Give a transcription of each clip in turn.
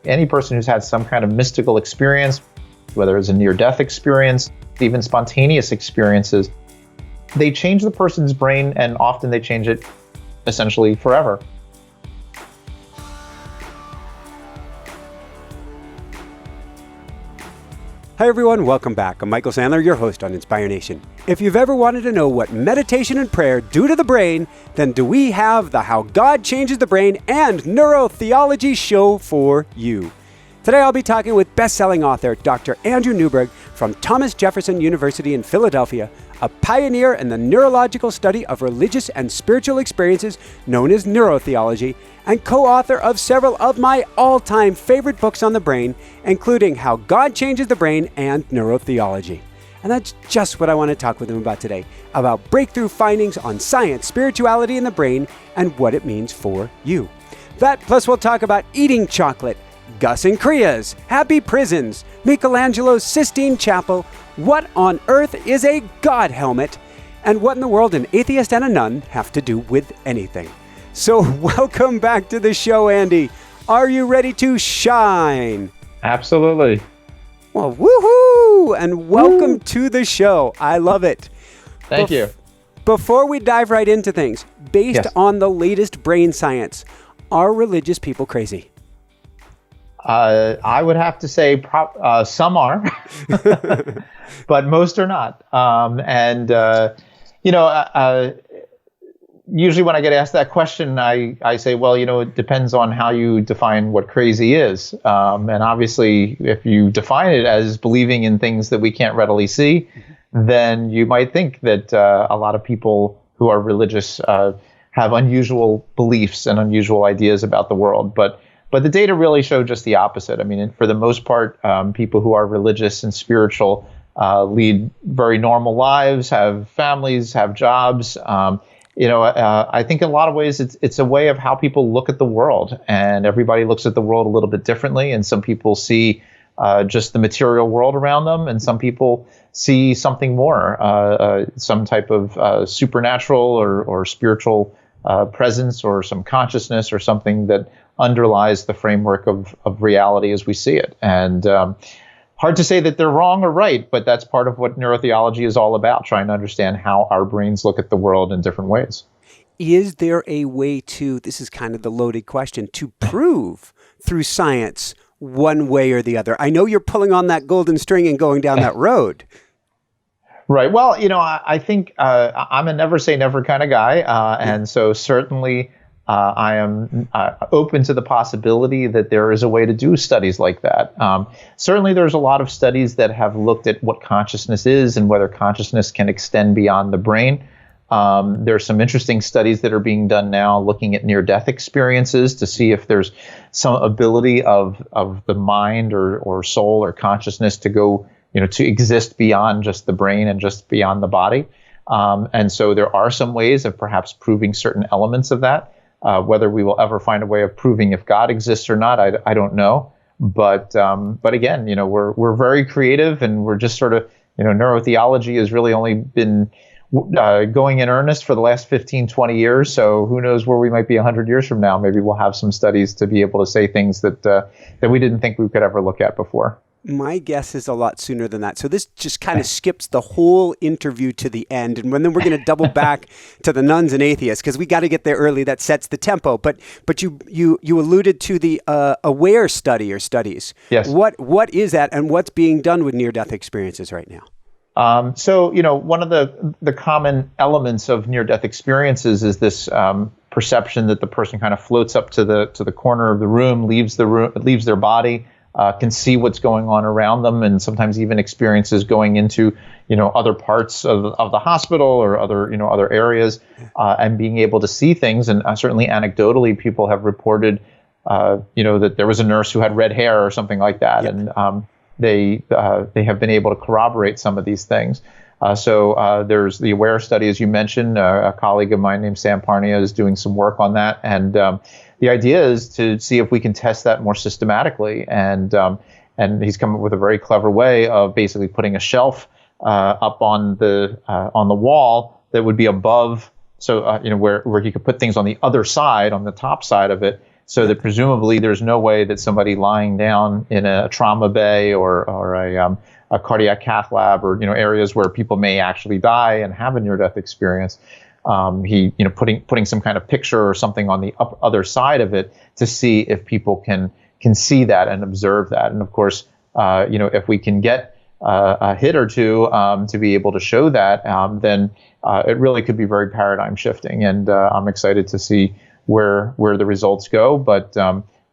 any person who's had some kind of mystical experience, whether it's a near-death experience, even spontaneous experiences, they change the person's brain, and often they change it essentially forever. Hi everyone, welcome back. I'm Michael Sandler, your host on Inspire Nation. If you've ever wanted to know what meditation and prayer do to the brain, then do we have the How God Changes the Brain and Neurotheology show for you. Today I'll be talking with best-selling author Dr. Andrew Newberg from Thomas Jefferson University in Philadelphia, a pioneer in the neurological study of religious and spiritual experiences known as Neuro-Theology, and co-author of several of my all-time favorite books on the brain, including How God Changes the Brain and Neuro-Theology. And that's just what I want to talk with him about today, about breakthrough findings on science, spirituality, and the brain, and what it means for you. That, plus we'll talk about eating chocolate, Gus and Kriya's happy prisons, Michelangelo's Sistine Chapel, what on earth is a God helmet, and what in the world an atheist and a nun have to do with anything. So welcome back to the show, Andy. Are you ready to shine? Absolutely. Well, woohoo! And welcome to the show. I love it. Thank you. Before we dive right into things, based on the latest brain science, are religious people crazy? I would have to say some are, but most are not. Usually when I get asked that question, I say, well, it depends on how you define what crazy is. And obviously, if you define it as believing in things that we can't readily see, then you might think that a lot of people who are religious have unusual beliefs and unusual ideas about the world. But the data really show just the opposite. I mean, for the most part, people who are religious and spiritual lead very normal lives, have families, have jobs. I think in a lot of ways it's a way of how people look at the world, and everybody looks at the world a little bit differently. And some people see just the material world around them, and some people see something more, some type of supernatural or spiritual presence, or some consciousness, or something that underlies the framework of reality as we see it. And hard to say that they're wrong or right, but that's part of what neurotheology is all about, trying to understand how our brains look at the world in different ways. Is there a way to, this is kind of the loaded question, to prove through science one way or the other? I know you're pulling on that golden string and going down that road. Right. Well, I think I'm a never say never kind of guy. And so certainly I am open to the possibility that there is a way to do studies like that. Certainly there's a lot of studies that have looked at what consciousness is and whether consciousness can extend beyond the brain. There's some interesting studies that are being done now looking at near-death experiences to see if there's some ability of the mind or soul or consciousness to go, to exist beyond just the brain and just beyond the body. And so there are some ways of perhaps proving certain elements of that. Whether we will ever find a way of proving if God exists or not, I don't know. But again, we're very creative, and we're just sort of, neurotheology has really only been going in earnest for the last 15, 20 years. So who knows where we might be 100 years from now. Maybe we'll have some studies to be able to say things that we didn't think we could ever look at before. My guess is a lot sooner than that. So this just kind of skips the whole interview to the end. And then we're going to double back to the nuns and atheists, because we got to get there early. That sets the tempo. But you alluded to the AWARE study or studies. Yes. What is that, and what's being done with near-death experiences right now? So one of the common elements of near-death experiences is this perception that the person kind of floats up to the corner of the room, leaves their body, can see what's going on around them, and sometimes even experiences going into, other parts of the hospital or other areas, and being able to see things. And certainly anecdotally, people have reported, that there was a nurse who had red hair or something like that. Yep. And they have been able to corroborate some of these things. So there's the AWARE study, as you mentioned. A colleague of mine named Sam Parnia is doing some work on that. And the idea is to see if we can test that more systematically. And he's come up with a very clever way of basically putting a shelf up on the wall that would be above, so where he could put things on the other side, on the top side of it, So that presumably there's no way that somebody lying down in a trauma bay or a cardiac cath lab or areas where people may actually die and have a near-death experience, putting some kind of picture or something on the other side of it to see if people can see that and observe that. And of course, if we can get a hit or two to be able to show that, then it really could be very paradigm shifting. And I'm excited to see where the results go. But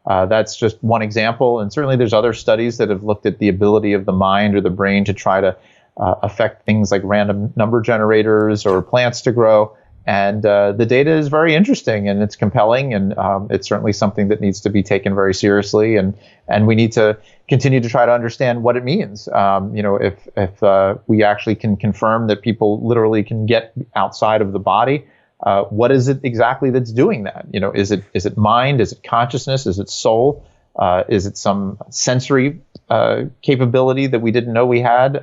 that's just one example. And certainly there's other studies that have looked at the ability of the mind or the brain to try to affect things like random number generators or plants to grow. And the data is very interesting and it's compelling, and it's certainly something that needs to be taken very seriously. And we need to continue to try to understand what it means. If we actually can confirm that people literally can get outside of the body, what is it exactly that's doing that? Is it mind? Is it consciousness? Is it soul? Is it some sensory capability that we didn't know we had?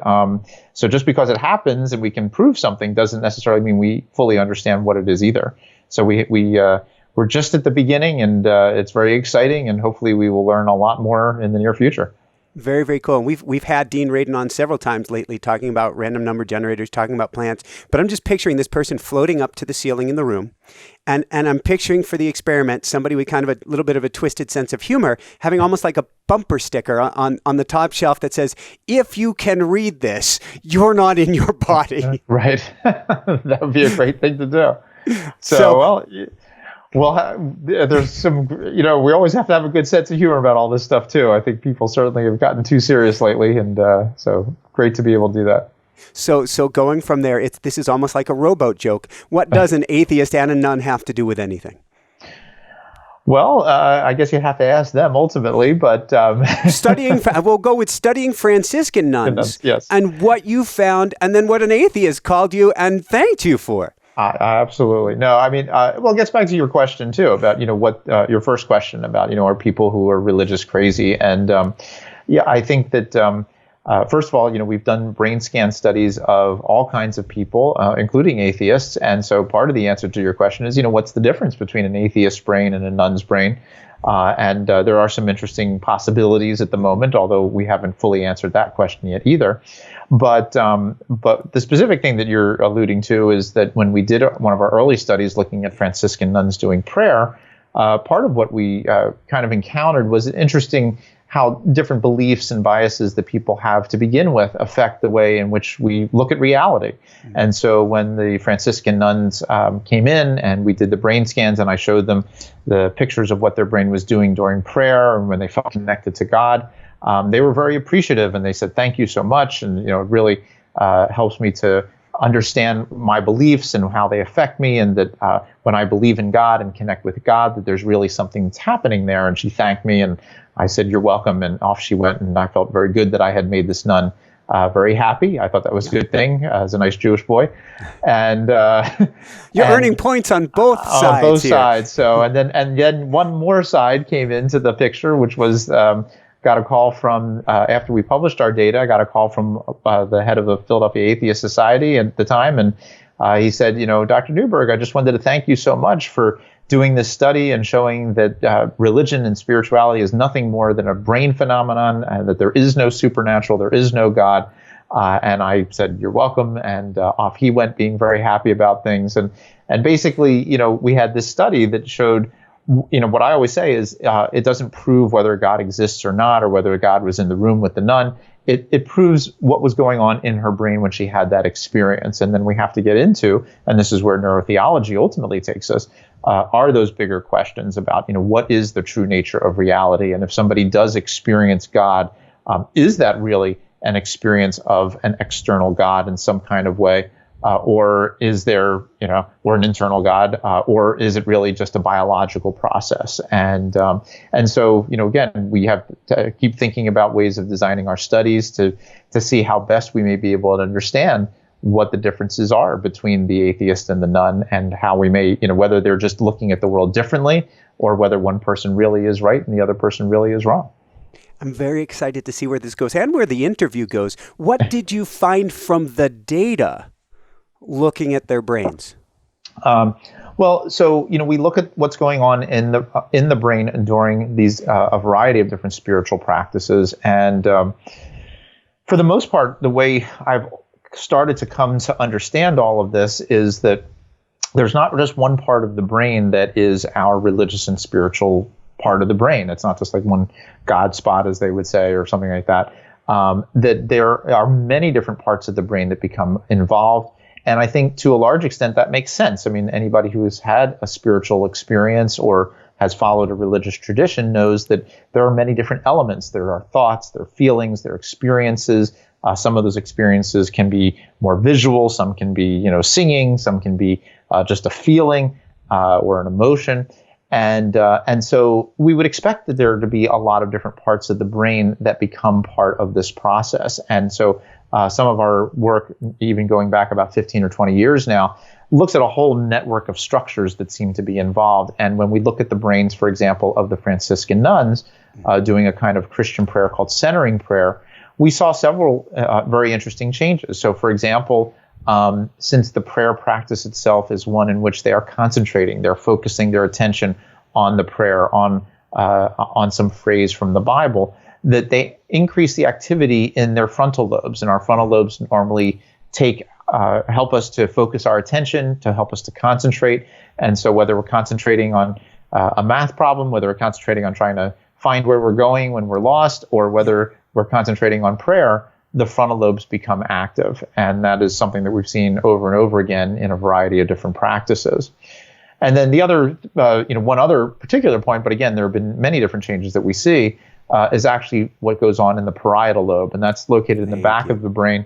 So just because it happens and we can prove something doesn't necessarily mean we fully understand what it is either. So we're just at the beginning, and it's very exciting, and hopefully we will learn a lot more in the near future. Very, very cool. And we've had Dean Radin on several times lately talking about random number generators, talking about plants. But I'm just picturing this person floating up to the ceiling in the room. And I'm picturing for the experiment somebody with kind of a little bit of a twisted sense of humor having almost like a bumper sticker on the top shelf that says, "If you can read this, you're not in your body." Right. That would be a great thing to do. Well, there's some, we always have to have a good sense of humor about all this stuff too. I think people certainly have gotten too serious lately, and so great to be able to do that. So going from there, this is almost like a rowboat joke. What does an atheist and a nun have to do with anything? Well, I guess you have to ask them ultimately, but we'll go with studying Franciscan nuns, yes, and what you found, and then what an atheist called you and thanked you for. Absolutely. No, I mean, it gets back to your question too about, what your first question about, are people who are religious crazy? And I think that first of all, we've done brain scan studies of all kinds of people, including atheists. And so part of the answer to your question is, what's the difference between an atheist brain and a nun's brain? And there are some interesting possibilities at the moment, although we haven't fully answered that question yet either. But the specific thing that you're alluding to is that when we did one of our early studies looking at Franciscan nuns doing prayer, part of what we kind of encountered was interesting how different beliefs and biases that people have to begin with affect the way in which we look at reality. Mm-hmm. And so when the Franciscan nuns came in and we did the brain scans and I showed them the pictures of what their brain was doing during prayer and when they felt connected to God, they were very appreciative and they said, "Thank you so much." And, it really helps me to understand my beliefs and how they affect me, and that when I believe in God and connect with God, that there's really something that's happening there. And she thanked me, and I said, "You're welcome," and off she went. And I felt very good that I had made this nun very happy. I thought that was a good thing as a nice Jewish boy. And you're earning points on both sides. On both here. sides. So and then one more side came into the picture, which was got a call from, after we published our data, I got a call from the head of the Philadelphia Atheist Society at the time. And he said, "Dr. Newberg, I just wanted to thank you so much for doing this study and showing that religion and spirituality is nothing more than a brain phenomenon, and that there is no supernatural, there is no God." And I said, "You're welcome." And off he went, being very happy about things. And basically, we had this study that showed, what I always say is it doesn't prove whether God exists or not, or whether God was in the room with the nun. It proves what was going on in her brain when she had that experience. And then we have to get into, and this is where neurotheology ultimately takes us, are those bigger questions about, what is the true nature of reality? And if somebody does experience God, is that really an experience of an external God in some kind of way? Or is there, or an internal God, or is it really just a biological process? And so, again, we have to keep thinking about ways of designing our studies to see how best we may be able to understand what the differences are between the atheist and the nun, and how we may, whether they're just looking at the world differently, or whether one person really is right and the other person really is wrong. I'm very excited to see where this goes and where the interview goes. What did you find from the data looking at their brains? Well, Well, so we look at what's going on in the brain during these a variety of different spiritual practices, and for the most part, the way I've started to come to understand all of this is that there's not just one part of the brain that is our religious and spiritual part of the brain. It's not just like one God spot, as they would say, or something like that. That there are many different parts of the brain that become involved. And I think to a large extent that makes sense. I mean, anybody who has had a spiritual experience or has followed a religious tradition knows that there are many different elements. There are thoughts, there are feelings, there are experiences. Some of those experiences can be more visual, some can be, singing, some can be just a feeling or an emotion. And so we would expect that there to be a lot of different parts of the brain that become part of this process. And so some of our work, even going back about 15 or 20 years now, looks at a whole network of structures that seem to be involved. And when we look at the brains, for example, of the Franciscan nuns doing a kind of Christian prayer called centering prayer, we saw several very interesting changes. So, for example, since the prayer practice itself is one in which they are concentrating, they're focusing their attention on the prayer, on some phrase from the Bible, that they increase the activity in their frontal lobes. And our frontal lobes normally help us to focus our attention, to help us to concentrate. And so whether we're concentrating on a math problem, whether we're concentrating on trying to find where we're going when we're lost, or whether we're concentrating on prayer, the frontal lobes become active. And that is something that we've seen over and over again in a variety of different practices. And then the other, one other particular point, but again, there have been many different changes that we see, is actually what goes on in the parietal lobe. And that's located in the back of the brain.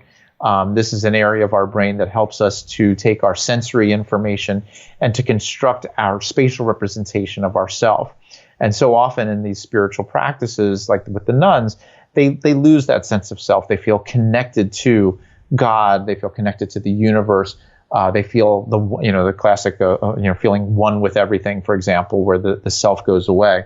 This is an area of our brain that helps us to take our sensory information and to construct our spatial representation of ourself. And so often in these spiritual practices, like with the nuns, they lose that sense of self. They feel connected to God. They feel connected to the universe. They feel the classic feeling one with everything, for example, where the self goes away.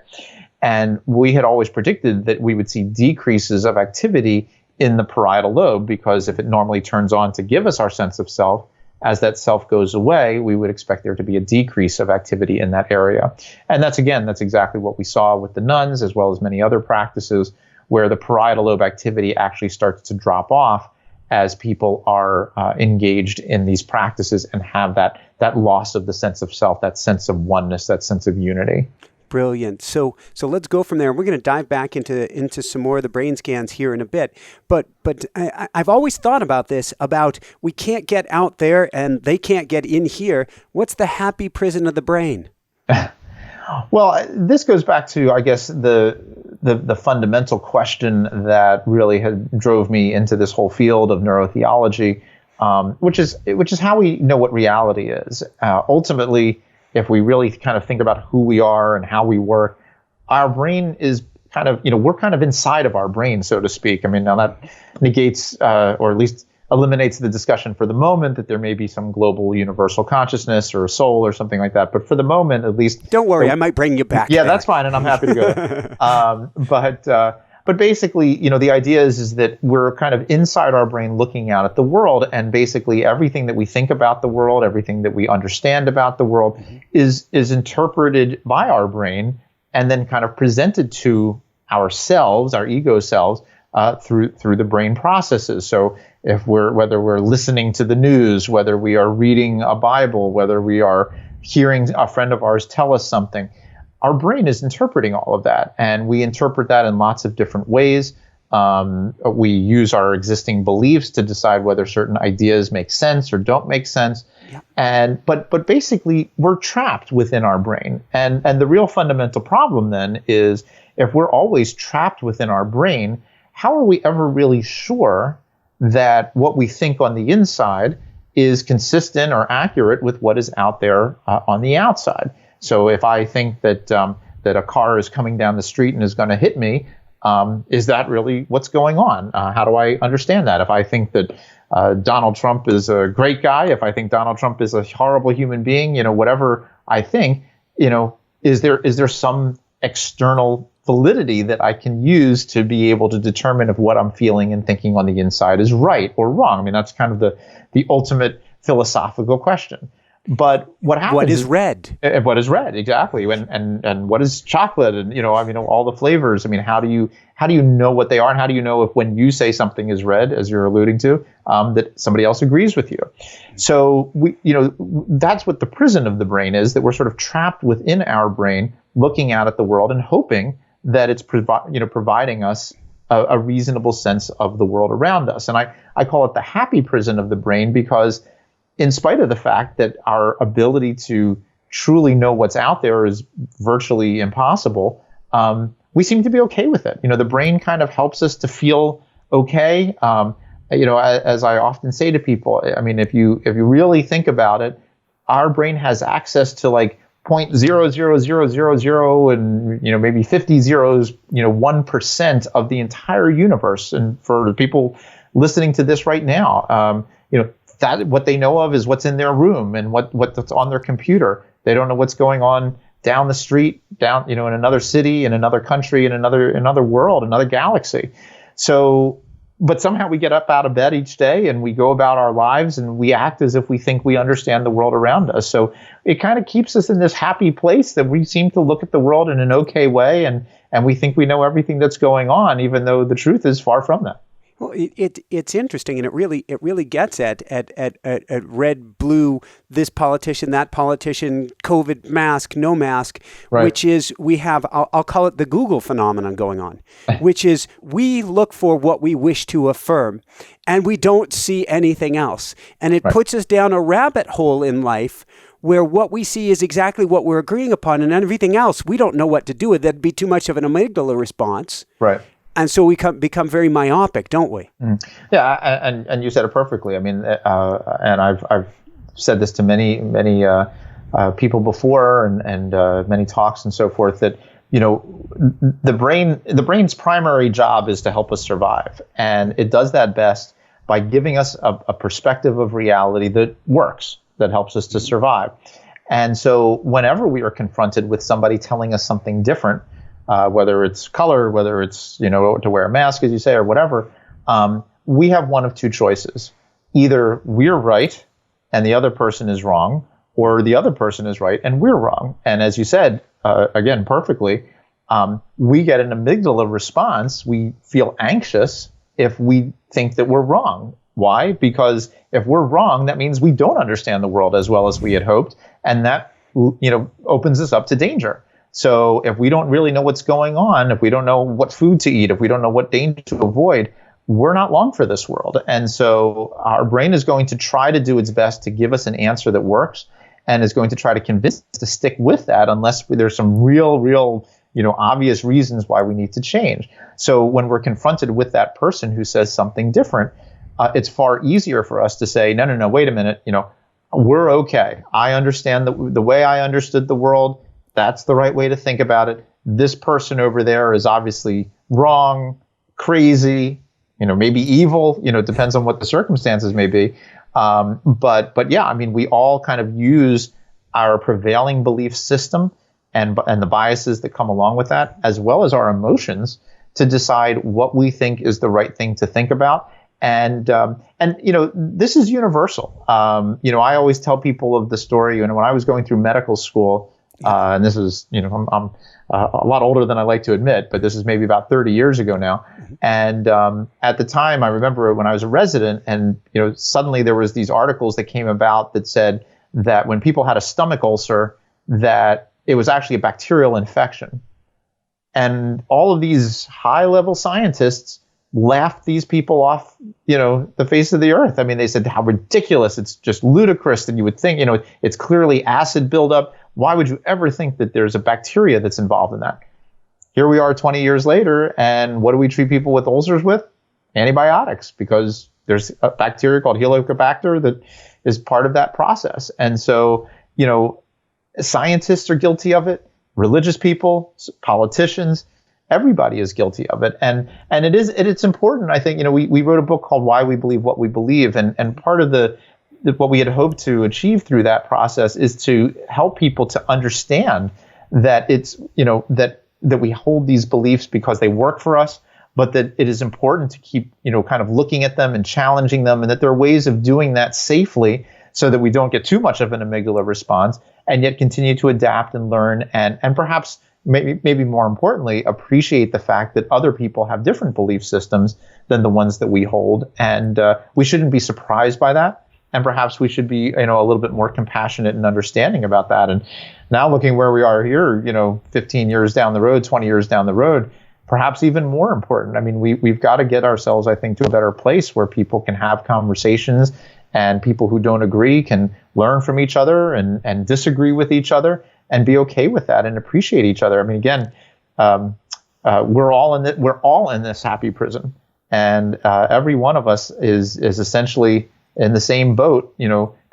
And we had always predicted that we would see decreases of activity in the parietal lobe, because if it normally turns on to give us our sense of self, as that self goes away, we would expect there to be a decrease of activity in that area. And that's exactly what we saw with the nuns, as well as many other practices, where the parietal lobe activity actually starts to drop off as people are engaged in these practices and have that loss of the sense of self, that sense of oneness, that sense of unity. Brilliant. So let's go from there. We're going to dive back into some more of the brain scans here in a bit. But I've always thought about this, about we can't get out there and they can't get in here. What's the happy prison of the brain? Well, this goes back to, I guess, the fundamental question that really drove me into this whole field of neurotheology, which is how we know what reality is. Ultimately, if we really kind of think about who we are and how we work, our brain is kind of, we're kind of inside of our brain, so to speak. I mean, now that negates, or at least eliminates the discussion for the moment that there may be some global universal consciousness or a soul or something like that. But for the moment, at least... Don't worry, I might bring you back. Yeah, that's fine, and I'm happy to go there. But basically, the idea is that we're kind of inside our brain looking out at the world, and basically everything that we think about the world, everything that we understand about the world is interpreted by our brain and then kind of presented to ourselves, our ego selves, through the brain processes. So whether we're listening to the news, whether we are reading a Bible, whether we are hearing a friend of ours tell us something, our brain is interpreting all of that, and we interpret that in lots of different ways. We use our existing beliefs to decide whether certain ideas make sense or don't make sense. Yeah. But basically, we're trapped within our brain. And the real fundamental problem then is, if we're always trapped within our brain, how are we ever really sure that what we think on the inside is consistent or accurate with what is out there on the outside? So if I think that a car is coming down the street and is going to hit me, is that really what's going on? How do I understand that? If I think that Donald Trump is a great guy, if I think Donald Trump is a horrible human being, whatever I think, is there some external validity that I can use to be able to determine if what I'm feeling and thinking on the inside is right or wrong? I mean, that's kind of the ultimate philosophical question. But what happens? What is red? What is red? Exactly. And what is chocolate? And all the flavors. I mean, how do you know what they are, and how do you know if when you say something is red, as you're alluding to, that somebody else agrees with you? So that's what the prison of the brain is. That we're sort of trapped within our brain, looking out at the world and hoping that it's providing us a reasonable sense of the world around us. And I call it the happy prison of the brain, because in spite of the fact that our ability to truly know what's out there is virtually impossible, we seem to be okay with it. The brain kind of helps us to feel okay. As I often say to people, I mean, if you really think about it, our brain has access to like 0.00000 and maybe 50 zeros, 1% of the entire universe. And for the people listening to this right now, that what they know of is what's in their room and what's on their computer. They don't know what's going on down the street, in another city, in another country, in another world, another galaxy. So, but somehow we get up out of bed each day and we go about our lives and we act as if we think we understand the world around us. So it kind of keeps us in this happy place that we seem to look at the world in an okay way, and we think we know everything that's going on, even though the truth is far from that. Well, it's interesting, and it really gets at red, blue, this politician, that politician, COVID mask, no mask, right. Which is I'll call it the Google phenomenon going on, which is we look for what we wish to affirm, and we don't see anything else, and it puts us down a rabbit hole in life where what we see is exactly what we're agreeing upon, and everything else we don't know what to do with. That'd be too much of an amygdala response, right? And so we become very myopic, don't we? Yeah, and you said it perfectly. I mean, and I've said this to many people before, and many talks and so forth, that the brain's primary job is to help us survive, and it does that best by giving us a perspective of reality that works, that helps us to survive. And so whenever we are confronted with somebody telling us something different, whether it's color, whether it's, to wear a mask, as you say, or whatever, we have one of two choices. Either we're right and the other person is wrong, or the other person is right and we're wrong. And as you said, again, perfectly, we get an amygdala response. We feel anxious if we think that we're wrong. Why? Because if we're wrong, that means we don't understand the world as well as we had hoped. And that, opens us up to danger. So if we don't really know what's going on, if we don't know what food to eat, if we don't know what danger to avoid, we're not long for this world. And so our brain is going to try to do its best to give us an answer that works, and is going to try to convince us to stick with that unless there's some real, obvious reasons why we need to change. So when we're confronted with that person who says something different, it's far easier for us to say, no, wait a minute, we're okay. I understand the way I understood the world. That's the right way to think about it. This person over there is obviously wrong, crazy, maybe evil, it depends on what the circumstances may be. But yeah, I mean, we all kind of use our prevailing belief system and the biases that come along with that, as well as our emotions, to decide what we think is the right thing to think about. And this is universal. I always tell people of the story, when I was going through medical school, and this is, I'm a lot older than I like to admit, but this is maybe about 30 years ago now. And at the time, I remember when I was a resident, and suddenly there was these articles that came about that said that when people had a stomach ulcer, that it was actually a bacterial infection. And all of these high-level scientists laughed these people off, the face of the earth. I mean, they said how ridiculous, it's just ludicrous, and you would think, it's clearly acid buildup. Why would you ever think that there's a bacteria that's involved in that? Here we are 20 years later, and what do we treat people with ulcers with? Antibiotics, because there's a bacteria called Helicobacter that is part of that process. And so, scientists are guilty of it, religious people, politicians, everybody is guilty of it. And it's important, I think, we wrote a book called Why We Believe What We Believe, and part of what we had hoped to achieve through that process is to help people to understand that it's, that we hold these beliefs because they work for us, but that it is important to keep, kind of looking at them and challenging them, and that there are ways of doing that safely so that we don't get too much of an amygdala response, and yet continue to adapt and learn, and perhaps maybe more importantly, appreciate the fact that other people have different belief systems than the ones that we hold, and we shouldn't be surprised by that. And perhaps we should be, a little bit more compassionate and understanding about that. And now looking where we are here, 15 years down the road, 20 years down the road, perhaps even more important. I mean, we've got to get ourselves, I think, to a better place where people can have conversations, and people who don't agree can learn from each other and disagree with each other and be okay with that and appreciate each other. I mean, again, we're all in this happy prison, and every one of us is essentially in the same boat,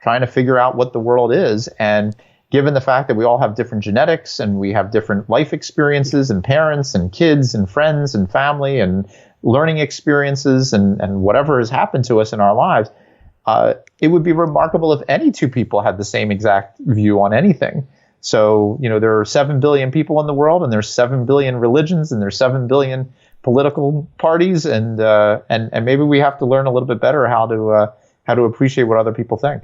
trying to figure out what the world is. And given the fact that we all have different genetics and we have different life experiences and parents and kids and friends and family and learning experiences and whatever has happened to us in our lives, it would be remarkable if any two people had the same exact view on anything. So, there are 7 billion people in the world, and there's 7 billion religions, and there's 7 billion political parties, and maybe we have to learn a little bit better how to appreciate what other people think.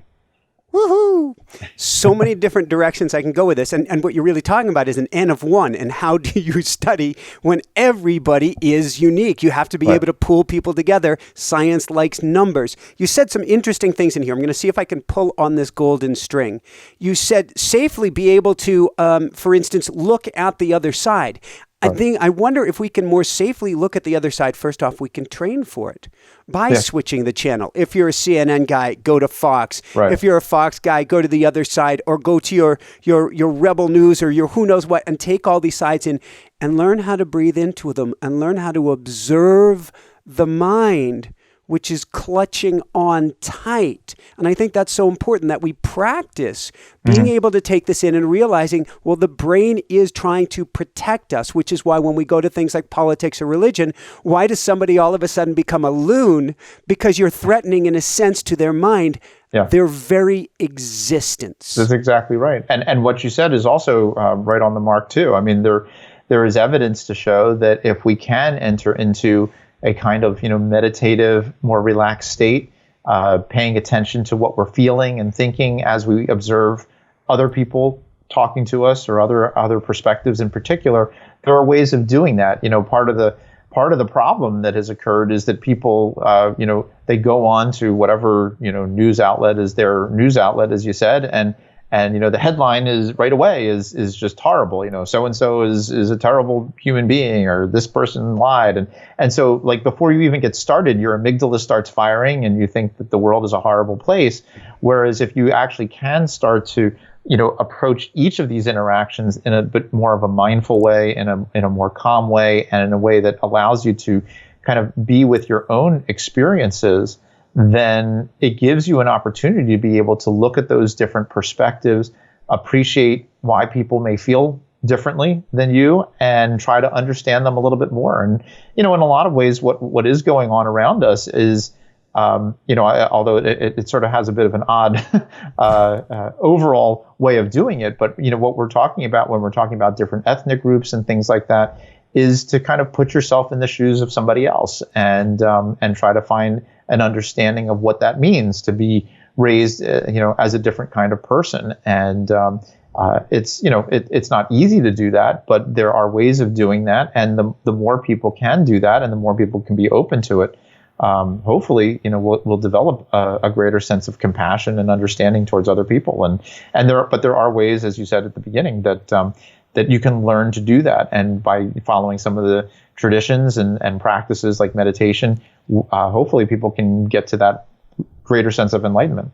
Woohoo! So many different directions I can go with this. And what you're really talking about is an N of one. And how do you study when everybody is unique? You have to be able to pull people together. Science likes numbers. You said some interesting things in here. I'm going to see if I can pull on this golden string. You said safely be able to, for instance, look at the other side. I wonder if we can more safely look at the other side. First off, we can train for it by switching the channel. If you're a CNN guy, go to Fox. Right. If you're a Fox guy, go to the other side, or go to your Rebel News or your who knows what, and take all these sides in and learn how to breathe into them and learn how to observe the mind, which is clutching on tight. And I think that's so important that we practice being able to take this in and realizing, well, the brain is trying to protect us, which is why when we go to things like politics or religion, why does somebody all of a sudden become a loon? Because you're threatening, in a sense, to their mind, their very existence. That's exactly right. And what you said is also right on the mark, too. I mean, there is evidence to show that if we can enter into a kind of, meditative, more relaxed state, paying attention to what we're feeling and thinking as we observe other people talking to us or other perspectives in particular. There are ways of doing that. Part of the problem that has occurred is that people, they go on to whatever, news outlet is their news outlet, as you said, and the headline is right away is just horrible. So and so is a terrible human being, or this person lied, and so like before you even get started, your amygdala starts firing, and you think that the world is a horrible place. Whereas if you actually can start to approach each of these interactions in a bit more of a mindful way, in a more calm way, and in a way that allows you to kind of be with your own experiences, then it gives you an opportunity to be able to look at those different perspectives, appreciate why people may feel differently than you, and try to understand them a little bit more. And, in a lot of ways, what is going on around us is, although it sort of has a bit of an odd overall way of doing it, but, what we're talking about when we're talking about different ethnic groups and things like that is to kind of put yourself in the shoes of somebody else and try to find an understanding of what that means to be raised, as a different kind of person. And it's not easy to do that, but there are ways of doing that. And the more people can do that, and the more people can be open to it, hopefully, we'll develop a greater sense of compassion and understanding towards other people. But there are ways, as you said at the beginning, that you can learn to do that. And by following some of the traditions and practices like meditation, hopefully people can get to that greater sense of enlightenment.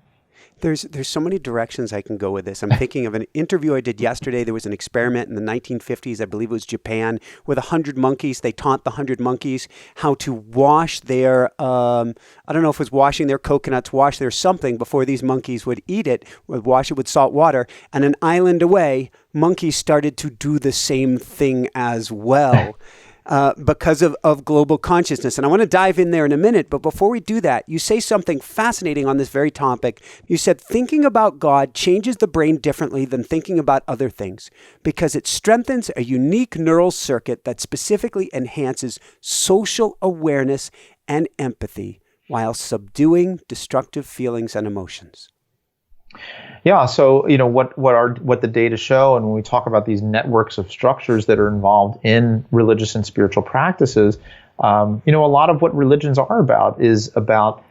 There's so many directions I can go with this. I'm thinking of an interview I did yesterday. There was an experiment in the 1950s, I believe it was Japan, with 100 monkeys. They taught the 100 monkeys how to wash their, I don't know if it was washing their coconuts, wash their something before these monkeys would eat it, would wash it with salt water. And an island away, monkeys started to do the same thing as well. Because of global consciousness. And I want to dive in there in a minute, but before we do that, you say something fascinating on this very topic. You said thinking about God changes the brain differently than thinking about other things because it strengthens a unique neural circuit that specifically enhances social awareness and empathy while subduing destructive feelings and emotions. Yeah, so what the data show, and when we talk about these networks of structures that are involved in religious and spiritual practices, a lot of what religions are about is about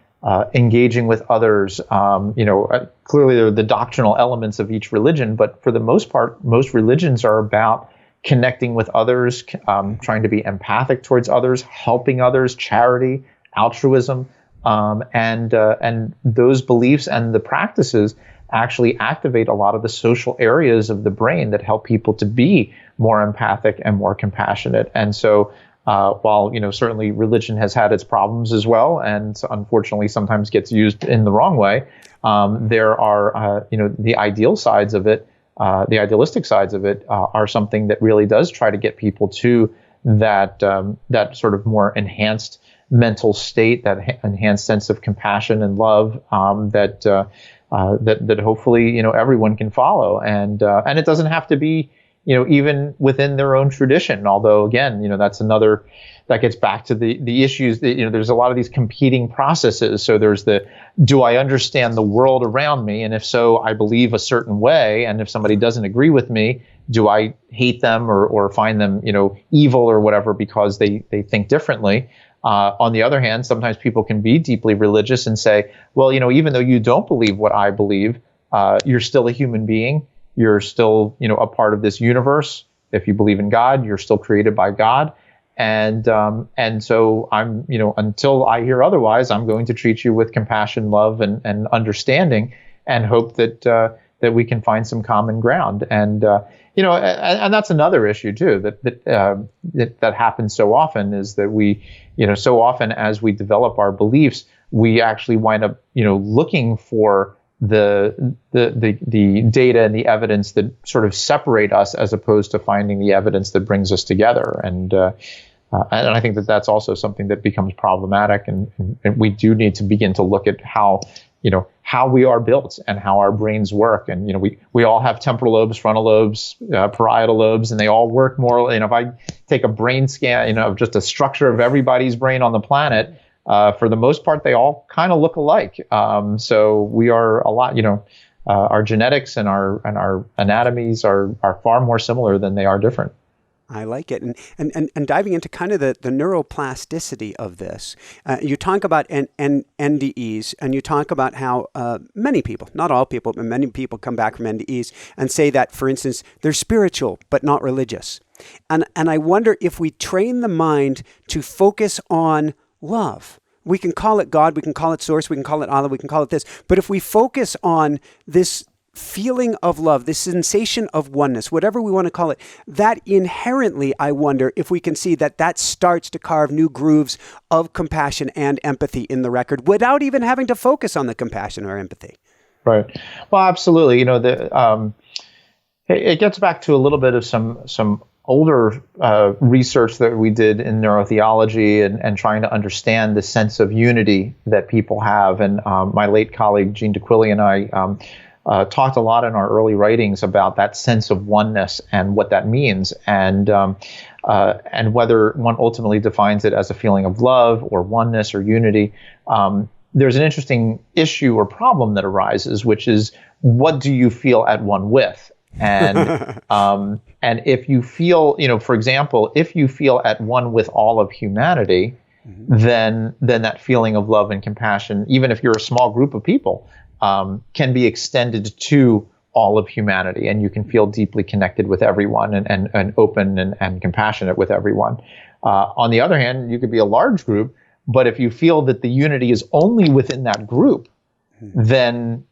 engaging with others. Clearly there are the doctrinal elements of each religion, but for the most part, most religions are about connecting with others, trying to be empathic towards others, helping others, charity, altruism, and those beliefs and the practices actually activate a lot of the social areas of the brain that help people to be more empathic and more compassionate. And so while certainly religion has had its problems as well, and unfortunately sometimes gets used in the wrong way, there are the ideal sides of it, the idealistic sides of it are something that really does try to get people to that sort of more enhanced mental state, that enhanced sense of compassion and love that hopefully everyone can follow, and it doesn't have to be even within their own tradition. Although again, that's another that gets back to the issues that there's a lot of these competing processes. So there's do I understand the world around me, and if so, I believe a certain way, and if somebody doesn't agree with me, do I hate them or find them evil or whatever because they think differently? On the other hand, sometimes people can be deeply religious and say, well, even though you don't believe what I believe, you're still a human being. You're still, a part of this universe. If you believe in God, you're still created by God. And so I'm, until I hear otherwise, I'm going to treat you with compassion, love, and understanding, and hope that we can find some common ground. And and that's another issue too that happens so often, is that we, so often as we develop our beliefs, we actually wind up, looking for the data and the evidence that sort of separate us, as opposed to finding the evidence that brings us together. And I think that's also something that becomes problematic, and we do need to begin to look at how we are built and how our brains work. And we all have temporal lobes, frontal lobes, parietal lobes, and they all work more. If I take a brain scan, of just a structure of everybody's brain on the planet, for the most part, they all kind of look alike. So we are a lot, our genetics and our anatomies are far more similar than they are different. I like it. And diving into kind of the neuroplasticity of this, you talk about NDEs, and you talk about how many people, not all people, but many people come back from NDEs and say that, for instance, they're spiritual but not religious. And I wonder if we train the mind to focus on love. We can call it God, we can call it Source, we can call it Allah, we can call it this. But if we focus on this feeling of love, this sensation of oneness, whatever we want to call it, that inherently, I wonder if we can see that starts to carve new grooves of compassion and empathy in the record without even having to focus on the compassion or empathy. Right. Well, absolutely. It gets back to a little bit of some older research that we did in neurotheology and trying to understand the sense of unity that people have. And my late colleague, Jean DeQuilly, and I talked a lot in our early writings about that sense of oneness and what that means, and whether one ultimately defines it as a feeling of love or oneness or unity. There's an interesting issue or problem that arises, which is, what do you feel at one with? And and if you feel, for example, if you feel at one with all of humanity, then that feeling of love and compassion, even if you're a small group of people, can be extended to all of humanity, and you can feel deeply connected with everyone and open and compassionate with everyone. On the other hand, you could be a large group, but if you feel that the unity is only within that group, then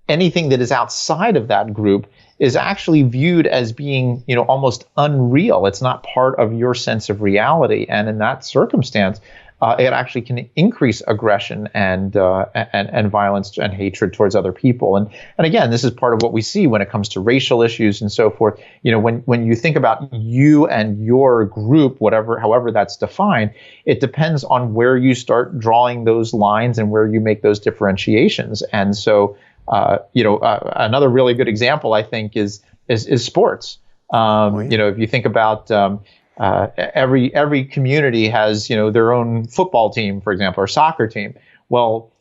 anything that is outside of that group is actually viewed as being, almost unreal. It's not part of your sense of reality, and in that circumstance, it actually can increase aggression and violence and hatred towards other people. And again, this is part of what we see when it comes to racial issues and so forth. When you think about you and your group, however that's defined, it depends on where you start drawing those lines and where you make those differentiations. And so, another really good example, I think, is sports. If you think about every community has, their own football team, for example, or soccer team. Well,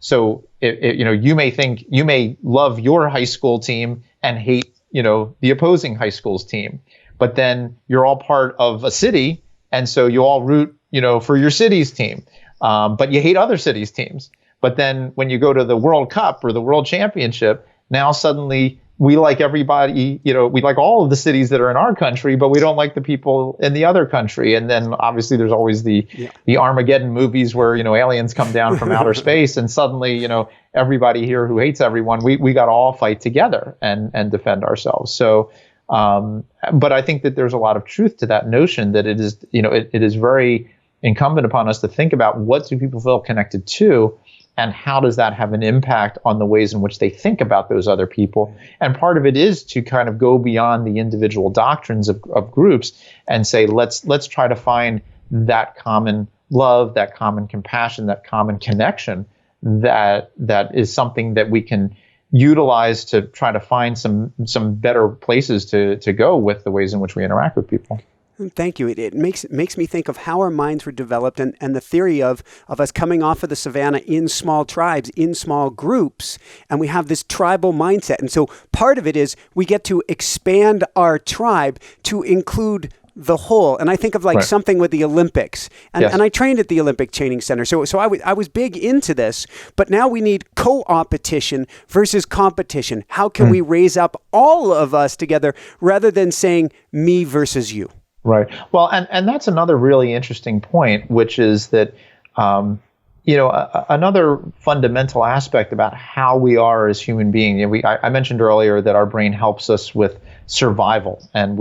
so you may love your high school team and hate, the opposing high school's team, but then you're all part of a city. And so you all root, for your city's team, but you hate other cities' teams. But then when you go to the World Cup or the World Championship, now suddenly we like everybody, we like all of the cities that are in our country, but we don't like the people in the other country. And then obviously there's always the Armageddon movies where, aliens come down from outer space and suddenly, everybody here who hates everyone, we got to all fight together and defend ourselves. So, but I think that there's a lot of truth to that notion that it is, it is very incumbent upon us to think about what do people feel connected to, and how does that have an impact on the ways in which they think about those other people? And part of it is to kind of go beyond the individual doctrines of groups and say, let's try to find that common love, that common compassion, that common connection that is something that we can utilize to try to find some better places to go with the ways in which we interact with people. Thank you. It makes me think of how our minds were developed and the theory of us coming off of the savannah in small tribes, in small groups, and we have this tribal mindset. And so part of it is we get to expand our tribe to include the whole. And I think of something with the Olympics. And I trained at the Olympic Training Center. So I was big into this, but now we need co-opetition versus competition. How can we raise up all of us together rather than saying me versus you? Right. Well, and that's another really interesting point, which is that, another fundamental aspect about how we are as human beings. I mentioned earlier that our brain helps us with survival, and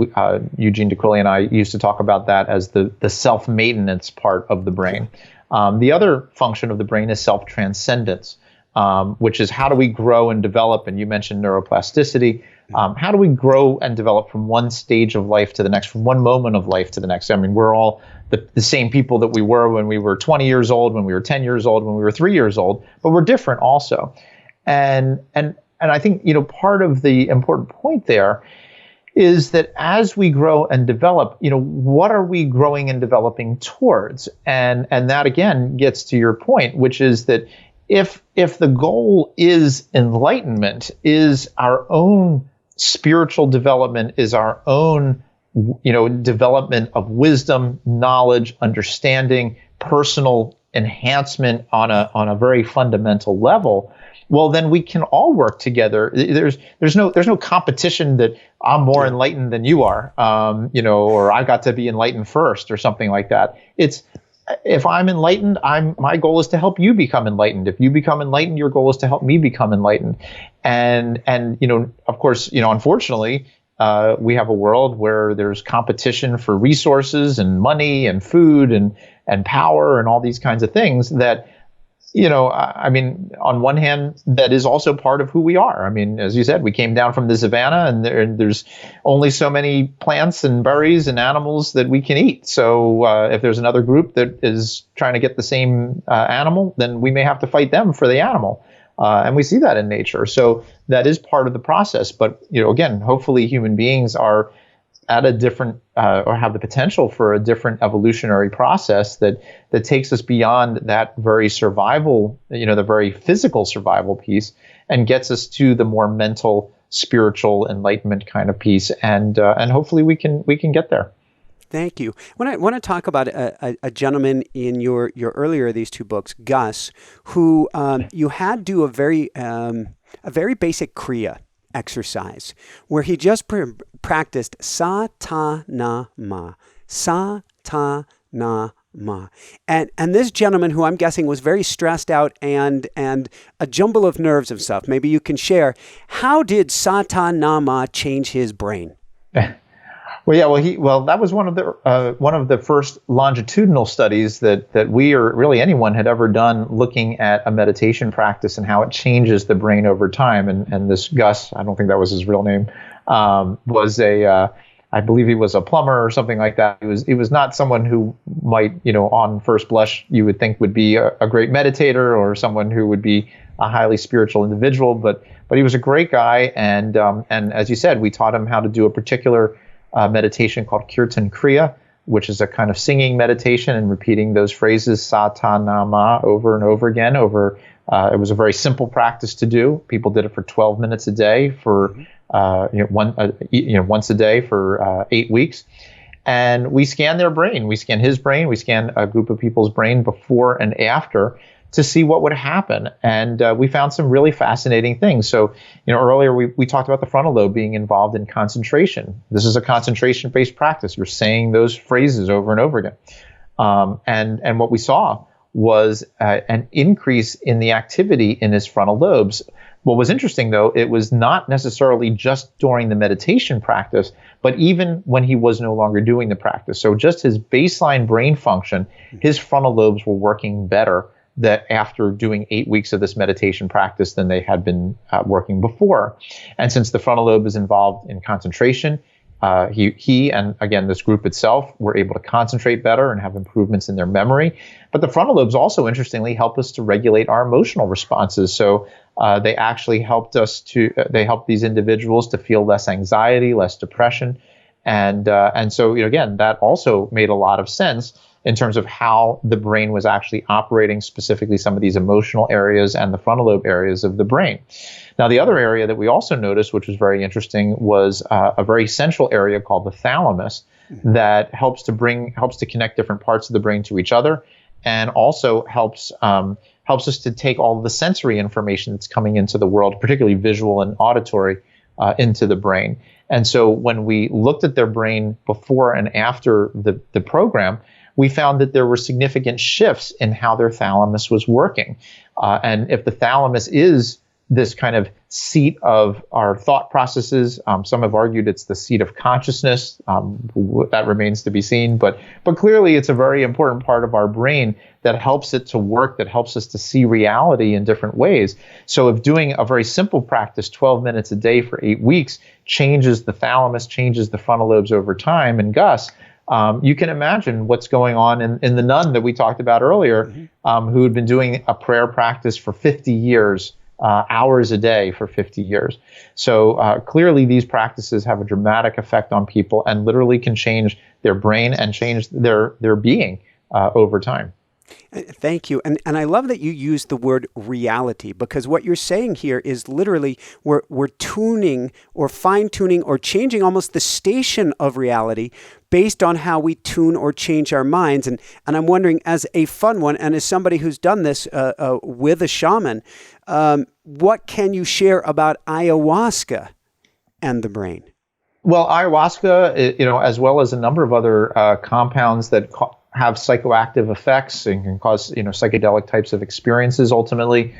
Eugene DeQuilly and I used to talk about that as the self-maintenance part of the brain. The other function of the brain is self-transcendence, which is how do we grow and develop? And you mentioned neuroplasticity. How do we grow and develop from one stage of life to the next, from one moment of life to the next? I mean, we're all the same people that we were when we were 20 years old, when we were 10 years old, when we were 3 years old, but we're different also. And I think, part of the important point there is that as we grow and develop, what are we growing and developing towards? And that again gets to your point, which is that if the goal is enlightenment, is our own spiritual development, is our own, development of wisdom, knowledge, understanding, personal enhancement on a very fundamental level, well, then we can all work together. There's no competition that I'm more enlightened than you are, or I got to be enlightened first or something like that. It's if I'm enlightened, my goal is to help you become enlightened. If you become enlightened, your goal is to help me become enlightened. And of course, unfortunately, we have a world where there's competition for resources and money and food and power and all these kinds of things that, on one hand, that is also part of who we are. I mean, as you said, we came down from the savannah and there's only so many plants and berries and animals that we can eat. So if there's another group that is trying to get the same animal, then we may have to fight them for the animal. And we see that in nature. So that is part of the process. But, again, hopefully human beings are at a different or have the potential for a different evolutionary process that takes us beyond that very survival, the very physical survival piece, and gets us to the more mental, spiritual enlightenment kind of piece. And hopefully we can get there. Thank you. When I want to talk about a gentleman in your earlier of these two books, Gus, who you had do a very basic Kriya exercise where he just practiced sa-ta-na-ma, sa-ta-na-ma. And this gentleman, who I'm guessing was very stressed out and a jumble of nerves and stuff, maybe you can share, how did sa-ta-na-ma change his brain? Well, that was one of the first longitudinal studies that we, or really anyone, had ever done, looking at a meditation practice and how it changes the brain over time. And this Gus, I don't think that was his real name, was I believe he was a plumber or something like that. He was not someone who might, on first blush, you would think would be a great meditator or someone who would be a highly spiritual individual, but he was a great guy. And as you said, we taught him how to do a particular meditation called Kirtan Kriya, which is a kind of singing meditation and repeating those phrases Satanama over and over again. It was a very simple practice to do. People did it for 12 minutes a day for once a day for 8 weeks. And we scanned their brain. We scanned his brain. We scanned a group of people's brain before and after to see what would happen. And we found some really fascinating things. So, earlier we talked about the frontal lobe being involved in concentration. This is a concentration-based practice. You're saying those phrases over and over again. And what we saw was an increase in the activity in his frontal lobes. What was interesting, though, it was not necessarily just during the meditation practice, but even when he was no longer doing the practice. So just his baseline brain function, his frontal lobes were working better that after doing 8 weeks of this meditation practice than they had been working before. And since the frontal lobe is involved in concentration, he and again this group itself were able to concentrate better and have improvements in their memory. But the frontal lobes also, interestingly, help us to regulate our emotional responses. So they actually helped these individuals to feel less anxiety, less depression, and so again that also made a lot of sense in terms of how the brain was actually operating, specifically some of these emotional areas and the frontal lobe areas of the brain. Now, the other area that we also noticed, which was very interesting, was a very central area called the thalamus that helps to connect different parts of the brain to each other, and also helps us to take all of the sensory information that's coming into the world, particularly visual and auditory, into the brain. And so when we looked at their brain before and after the program, we found that there were significant shifts in how their thalamus was working. And if the thalamus is this kind of seat of our thought processes, some have argued it's the seat of consciousness. That remains to be seen. But clearly it's a very important part of our brain that helps it to work, that helps us to see reality in different ways. So if doing a very simple practice, 12 minutes a day for 8 weeks, changes the thalamus, changes the frontal lobes over time, and Gus, you can imagine what's going on in the nun that we talked about earlier, who had been doing a prayer practice for 50 years, hours a day for 50 years. So clearly these practices have a dramatic effect on people and literally can change their brain and change their being over time. Thank you. And I love that you use the word reality, because what you're saying here is literally we're tuning or fine-tuning or changing almost the station of reality based on how we tune or change our minds. And I'm wondering, as a fun one, and as somebody who's done this with a shaman, what can you share about ayahuasca and the brain? Well, ayahuasca, as well as a number of other compounds that have psychoactive effects and can cause, psychedelic types of experiences ultimately.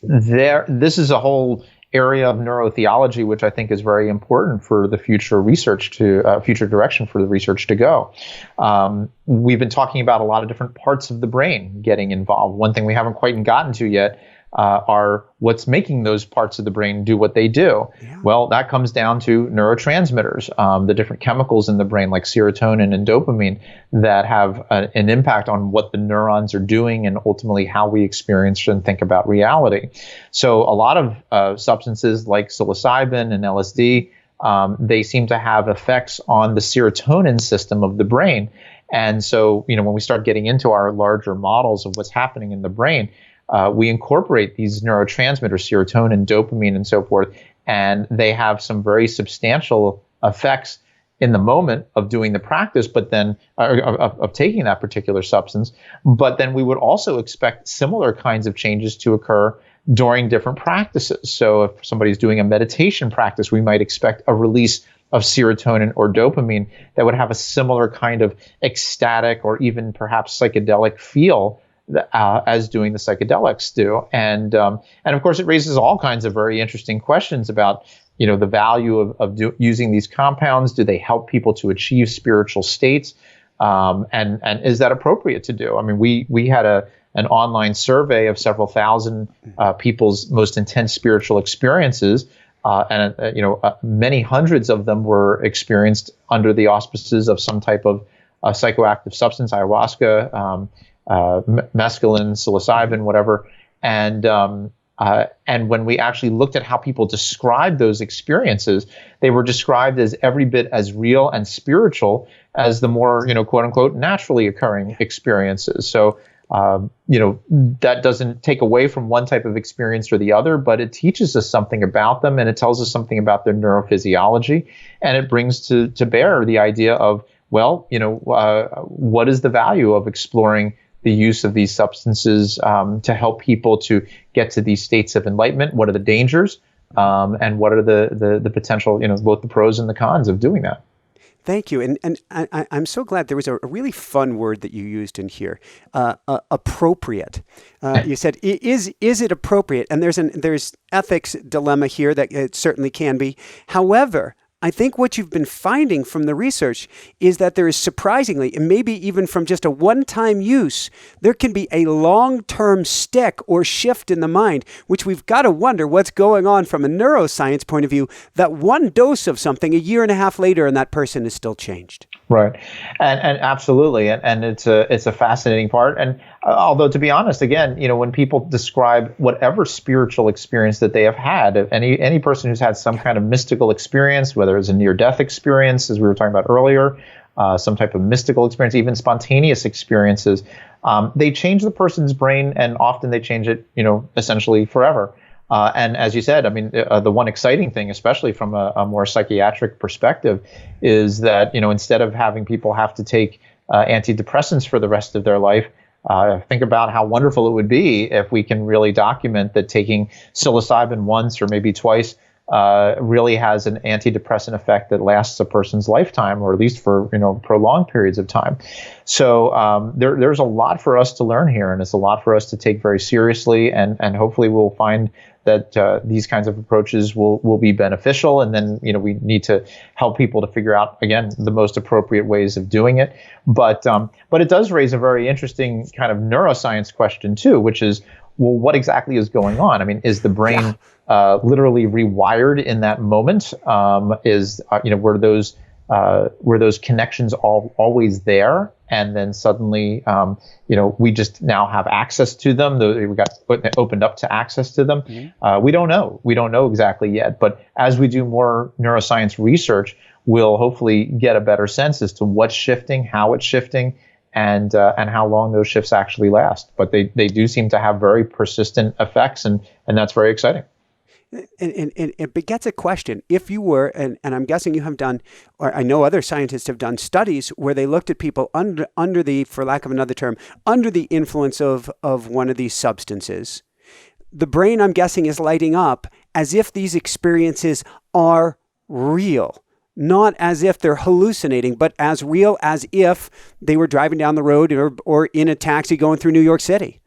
This is a whole area of neurotheology, which I think is very important for the future research future direction for the research to go. We've been talking about a lot of different parts of the brain getting involved. One thing we haven't quite gotten to yet are what's making those parts of the brain do what they do. Yeah. Well, that comes down to neurotransmitters, the different chemicals in the brain like serotonin and dopamine that have an impact on what the neurons are doing and ultimately how we experience and think about reality. So a lot of substances like psilocybin and LSD, they seem to have effects on the serotonin system of the brain. And so, when we start getting into our larger models of what's happening in the brain, we incorporate these neurotransmitters, serotonin, dopamine, and so forth, and they have some very substantial effects in the moment of doing the practice, but then of taking that particular substance. But then we would also expect similar kinds of changes to occur during different practices. So if somebody's doing a meditation practice, we might expect a release of serotonin or dopamine that would have a similar kind of ecstatic or even perhaps psychedelic feel as doing the psychedelics do. And of course, it raises all kinds of very interesting questions about, the value of using these compounds. Do they help people to achieve spiritual states? And is that appropriate to do? I mean, we had an online survey of several thousand people's most intense spiritual experiences, and many hundreds of them were experienced under the auspices of some type of psychoactive substance, ayahuasca, mescaline, psilocybin, whatever. And And when we actually looked at how people described those experiences, they were described as every bit as real and spiritual as the more, quote unquote, naturally occurring experiences. So, that doesn't take away from one type of experience or the other, but it teaches us something about them, and it tells us something about their neurophysiology, and it brings to bear the idea of, well, what is the value of exploring the use of these substances to help people to get to these states of enlightenment? What are the dangers, and what are the potential, both the pros and the cons of doing that? Thank you. And I'm so glad there was a really fun word that you used in here, appropriate. You said, is it appropriate? And there's ethics dilemma here that it certainly can be. However, I think what you've been finding from the research is that there is surprisingly, and maybe even from just a one-time use, there can be a long-term stick or shift in the mind, which we've got to wonder what's going on from a neuroscience point of view, that one dose of something a year and a half later and that person is still changed. Right. And absolutely. And it's a fascinating part. And although, to be honest, again, when people describe whatever spiritual experience that they have had, any person who's had some kind of mystical experience, whether it's a near-death experience, as we were talking about earlier, some type of mystical experience, even spontaneous experiences, they change the person's brain, and often they change it, essentially forever. And as you said, I mean, the one exciting thing, especially from a more psychiatric perspective, is that, instead of having people have to take antidepressants for the rest of their life, think about how wonderful it would be if we can really document that taking psilocybin once or maybe twice really has an antidepressant effect that lasts a person's lifetime, or at least for prolonged periods of time. So there's a lot for us to learn here, and it's a lot for us to take very seriously, and hopefully we'll find that these kinds of approaches will be beneficial, and then we need to help people to figure out, again, the most appropriate ways of doing it. But it does raise a very interesting kind of neuroscience question too, which is, well, what exactly is going on? I mean, is the brain literally rewired in that moment? Were those connections always there, and then suddenly we just now have access to them? We got opened up to access to them. Mm-hmm. We don't know exactly yet. But as we do more neuroscience research, we'll hopefully get a better sense as to what's shifting, how it's shifting, and how long those shifts actually last. But they do seem to have very persistent effects, and that's very exciting. And it begets a question. If you were, and I'm guessing you have done, or I know other scientists have done studies where they looked at people under the, for lack of another term, under the influence of one of these substances, the brain, I'm guessing, is lighting up as if these experiences are real. Not as if they're hallucinating, but as real as if they were driving down the road or in a taxi going through New York City.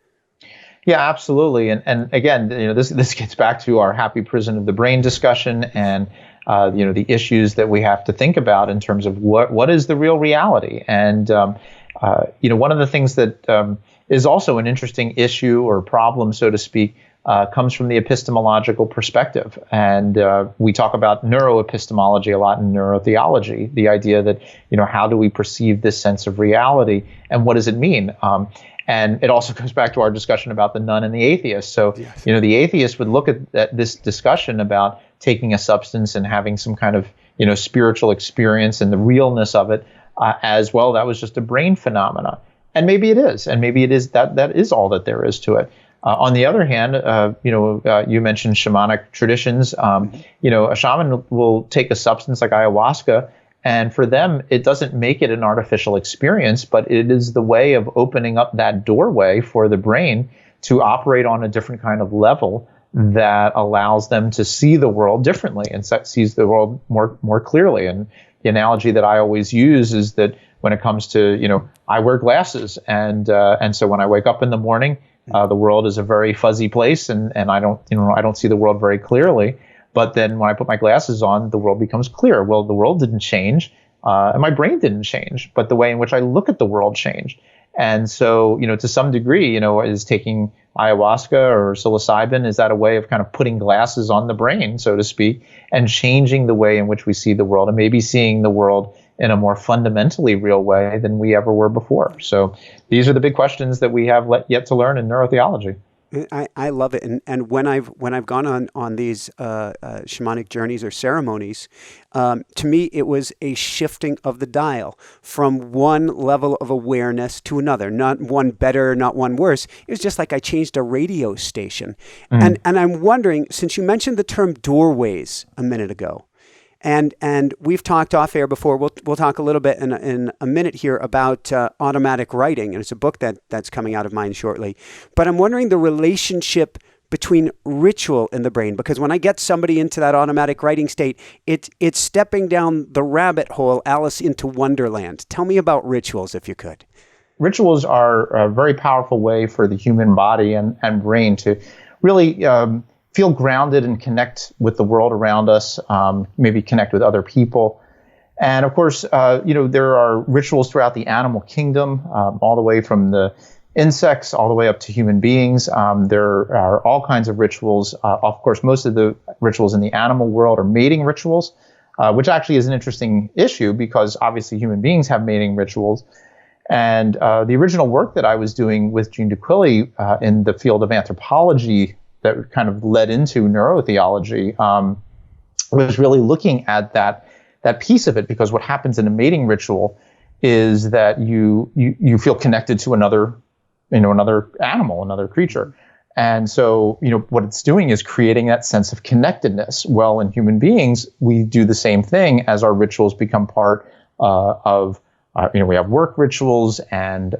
Yeah, absolutely. And again, this gets back to our happy prison of the brain discussion, and the issues that we have to think about in terms of what is the real reality. And one of the things that is also an interesting issue or problem, so to speak, comes from the epistemological perspective. And we talk about neuroepistemology a lot in neurotheology, the idea that, how do we perceive this sense of reality, and what does it mean? And it also goes back to our discussion about the nun and the atheist. So, yes. The atheist would look at this discussion about taking a substance and having some kind of, spiritual experience and the realness of it as well. That was just a brain phenomena. And maybe it is. And maybe it is that is all that there is to it. On the other hand, you mentioned shamanic traditions. A shaman will take a substance like ayahuasca, and for them, it doesn't make it an artificial experience, but it is the way of opening up that doorway for the brain to operate on a different kind of level that allows them to see the world differently and sees the world more clearly. And the analogy that I always use is that when it comes to, I wear glasses, and so when I wake up in the morning, the world is a very fuzzy place, and I don't see the world very clearly. But then when I put my glasses on, the world becomes clear. Well, the world didn't change, and my brain didn't change, but the way in which I look at the world changed. And so, to some degree, is taking ayahuasca or psilocybin, is that a way of kind of putting glasses on the brain, so to speak, and changing the way in which we see the world, and maybe seeing the world in a more fundamentally real way than we ever were before? So these are the big questions that we have yet to learn in neurotheology. I love it, and when I've gone on these shamanic journeys or ceremonies, to me it was a shifting of the dial from one level of awareness to another. Not one better, not one worse. It was just like I changed a radio station, and I'm wondering, since you mentioned the term doorways a minute ago. And we've talked off air before. We'll talk a little bit in a minute here about automatic writing, and it's a book that's coming out of mine shortly. But I'm wondering the relationship between ritual in the brain, because when I get somebody into that automatic writing state, it's stepping down the rabbit hole, Alice into Wonderland. Tell me about rituals, if you could. Rituals are a very powerful way for the human body and brain to really feel grounded and connect with the world around us, maybe connect with other people. And of course, there are rituals throughout the animal kingdom, all the way from the insects all the way up to human beings. There are all kinds of rituals. Of course, most of the rituals in the animal world are mating rituals, which actually is an interesting issue because obviously human beings have mating rituals. And the original work that I was doing with Gene DeQuilly in the field of anthropology that kind of led into neurotheology was really looking at that piece of it, because what happens in a mating ritual is that you feel connected to another animal, another creature. And so, what it's doing is creating that sense of connectedness. Well, in human beings, we do the same thing as our rituals become part of we have work rituals and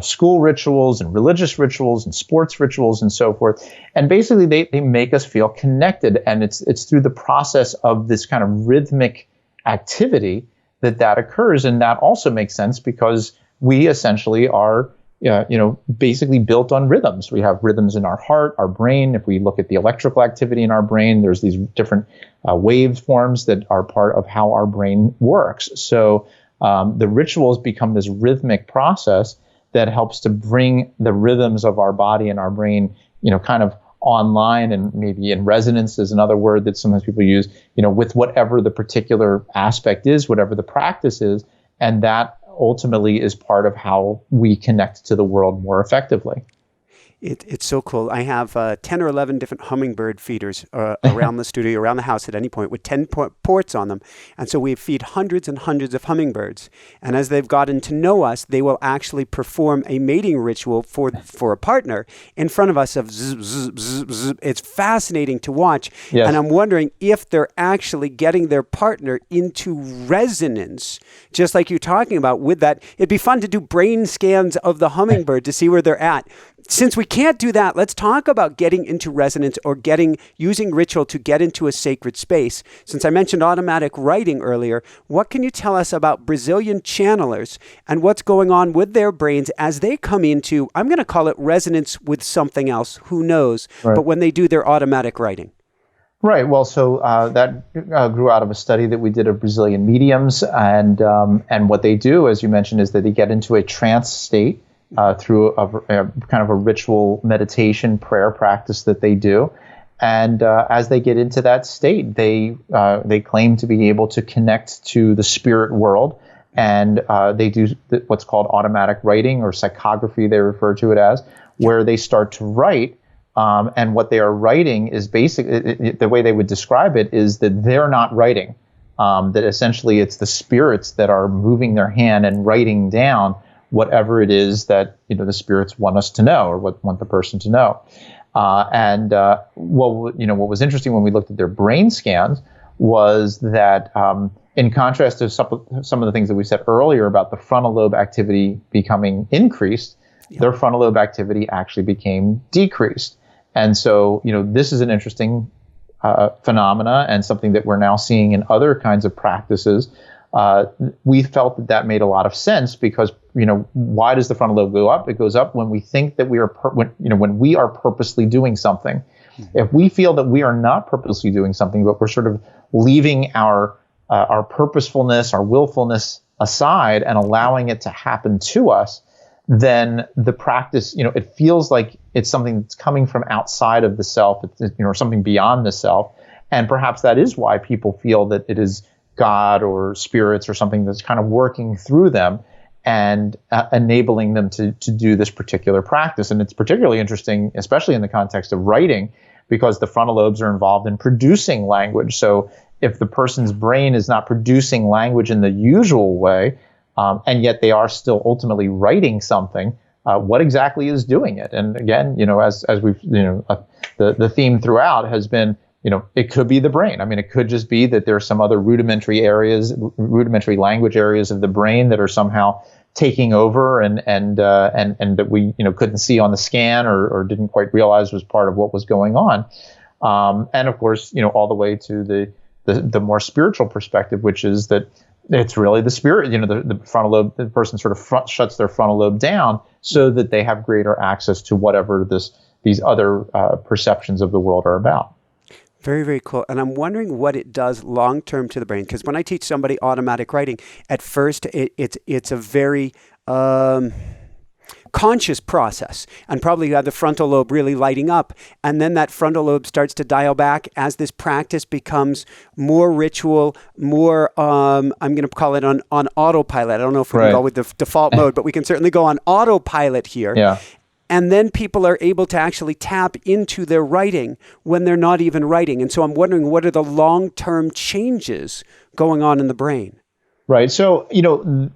school rituals and religious rituals and sports rituals and so forth. And basically, they make us feel connected, and it's through the process of this kind of rhythmic activity that occurs, and that also makes sense because we essentially are basically built on rhythms. We have rhythms in our heart, our brain. If we look at the electrical activity in our brain, there's these different waveforms that are part of how our brain works. So the rituals become this rhythmic process that helps to bring the rhythms of our body and our brain, kind of online, and maybe in resonance is another word that sometimes people use, with whatever the particular aspect is, whatever the practice is, and that ultimately is part of how we connect to the world more effectively. It's so cool. I have 10 or 11 different hummingbird feeders around the studio, around the house at any point, with 10 ports on them. And so we feed hundreds and hundreds of hummingbirds. And as they've gotten to know us, they will actually perform a mating ritual for a partner in front of us of zzz, zzz, zzz, zzz. It's fascinating to watch. Yes. And I'm wondering if they're actually getting their partner into resonance, just like you're talking about with that. It'd be fun to do brain scans of the hummingbird to see where they're at. Since we can't do that, let's talk about getting into resonance or using ritual to get into a sacred space. Since I mentioned automatic writing earlier, what can you tell us about Brazilian channelers and what's going on with their brains as they come into, I'm going to call it resonance with something else, who knows, right, but when they do their automatic writing? Right. Well, so that grew out of a study that we did of Brazilian mediums, and what they do, as you mentioned, is that they get into a trance state through a kind of a ritual meditation prayer practice that they do. And as they get into that state, they claim to be able to connect to the spirit world. And they do what's called automatic writing, or psychography, they refer to it as, where they start to write. And what they are writing is basically, the way they would describe it is that they're not writing. That essentially it's the spirits that are moving their hand and writing down whatever it is that the spirits want us to know, or want the person to know. What was interesting when we looked at their brain scans was that in contrast to some of the things that we said earlier about the frontal lobe activity becoming increased, their frontal lobe activity actually became decreased. And so, this is an interesting phenomena, and something that we're now seeing in other kinds of practices. We felt that made a lot of sense because, why does the frontal lobe go up? It goes up when we think that we are, when we are purposely doing something. Mm-hmm. If we feel that we are not purposely doing something, but we're sort of leaving our purposefulness, our willfulness aside and allowing it to happen to us, then the practice, it feels like it's something that's coming from outside of the self, or something beyond the self. And perhaps that is why people feel that it is God or spirits or something that's kind of working through them. and enabling them to do this particular practice. And it's particularly interesting, especially in the context of writing, because the frontal lobes are involved in producing language. So if the person's brain is not producing language in the usual way, and yet they are still ultimately writing something, what exactly is doing it? And again, as we've, the theme throughout has been, it could be the brain. I mean, it could just be that there are some other rudimentary language areas of the brain that are somehow taking over and that we, couldn't see on the scan or didn't quite realize was part of what was going on. And of course, all the way to the more spiritual perspective, which is that it's really the spirit, the frontal lobe, the person sort of shuts their frontal lobe down so that they have greater access to whatever these other perceptions of the world are about. Very, very cool. And I'm wondering what it does long-term to the brain. Because when I teach somebody automatic writing, at first it's a very conscious process. And probably you have the frontal lobe really lighting up. And then that frontal lobe starts to dial back as this practice becomes more ritual, more, I'm going to call it on autopilot. I don't know if we can go with the default mode, but we can certainly go on autopilot here. Yeah. And then people are able to actually tap into their writing when they're not even writing. And so I'm wondering, what are the long-term changes going on in the brain? Right. So,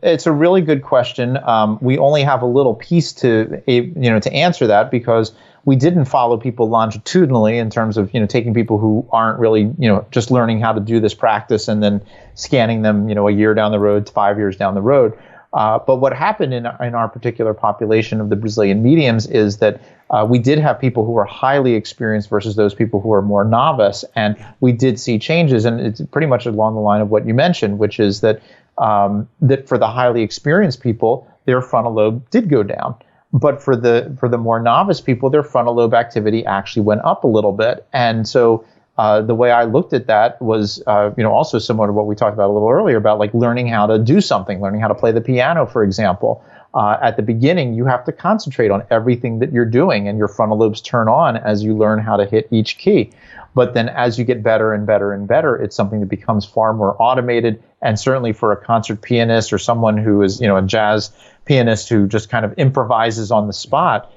it's a really good question. We only have a little piece to answer that because we didn't follow people longitudinally in terms of, taking people who aren't really, just learning how to do this practice and then scanning them, a year down the road, 5 years down the road. But what happened in our particular population of the Brazilian mediums is that we did have people who were highly experienced versus those people who are more novice, and we did see changes. And it's pretty much along the line of what you mentioned, which is that that for the highly experienced people, their frontal lobe did go down. But for the more novice people, their frontal lobe activity actually went up a little bit. And so the way I looked at that was, also similar to what we talked about a little earlier about like learning how to do something, learning how to play the piano, for example. At the beginning, you have to concentrate on everything that you're doing, and your frontal lobes turn on as you learn how to hit each key. But then as you get better and better and better, it's something that becomes far more automated. And certainly for a concert pianist or someone who is, a jazz pianist who just kind of improvises on the spot,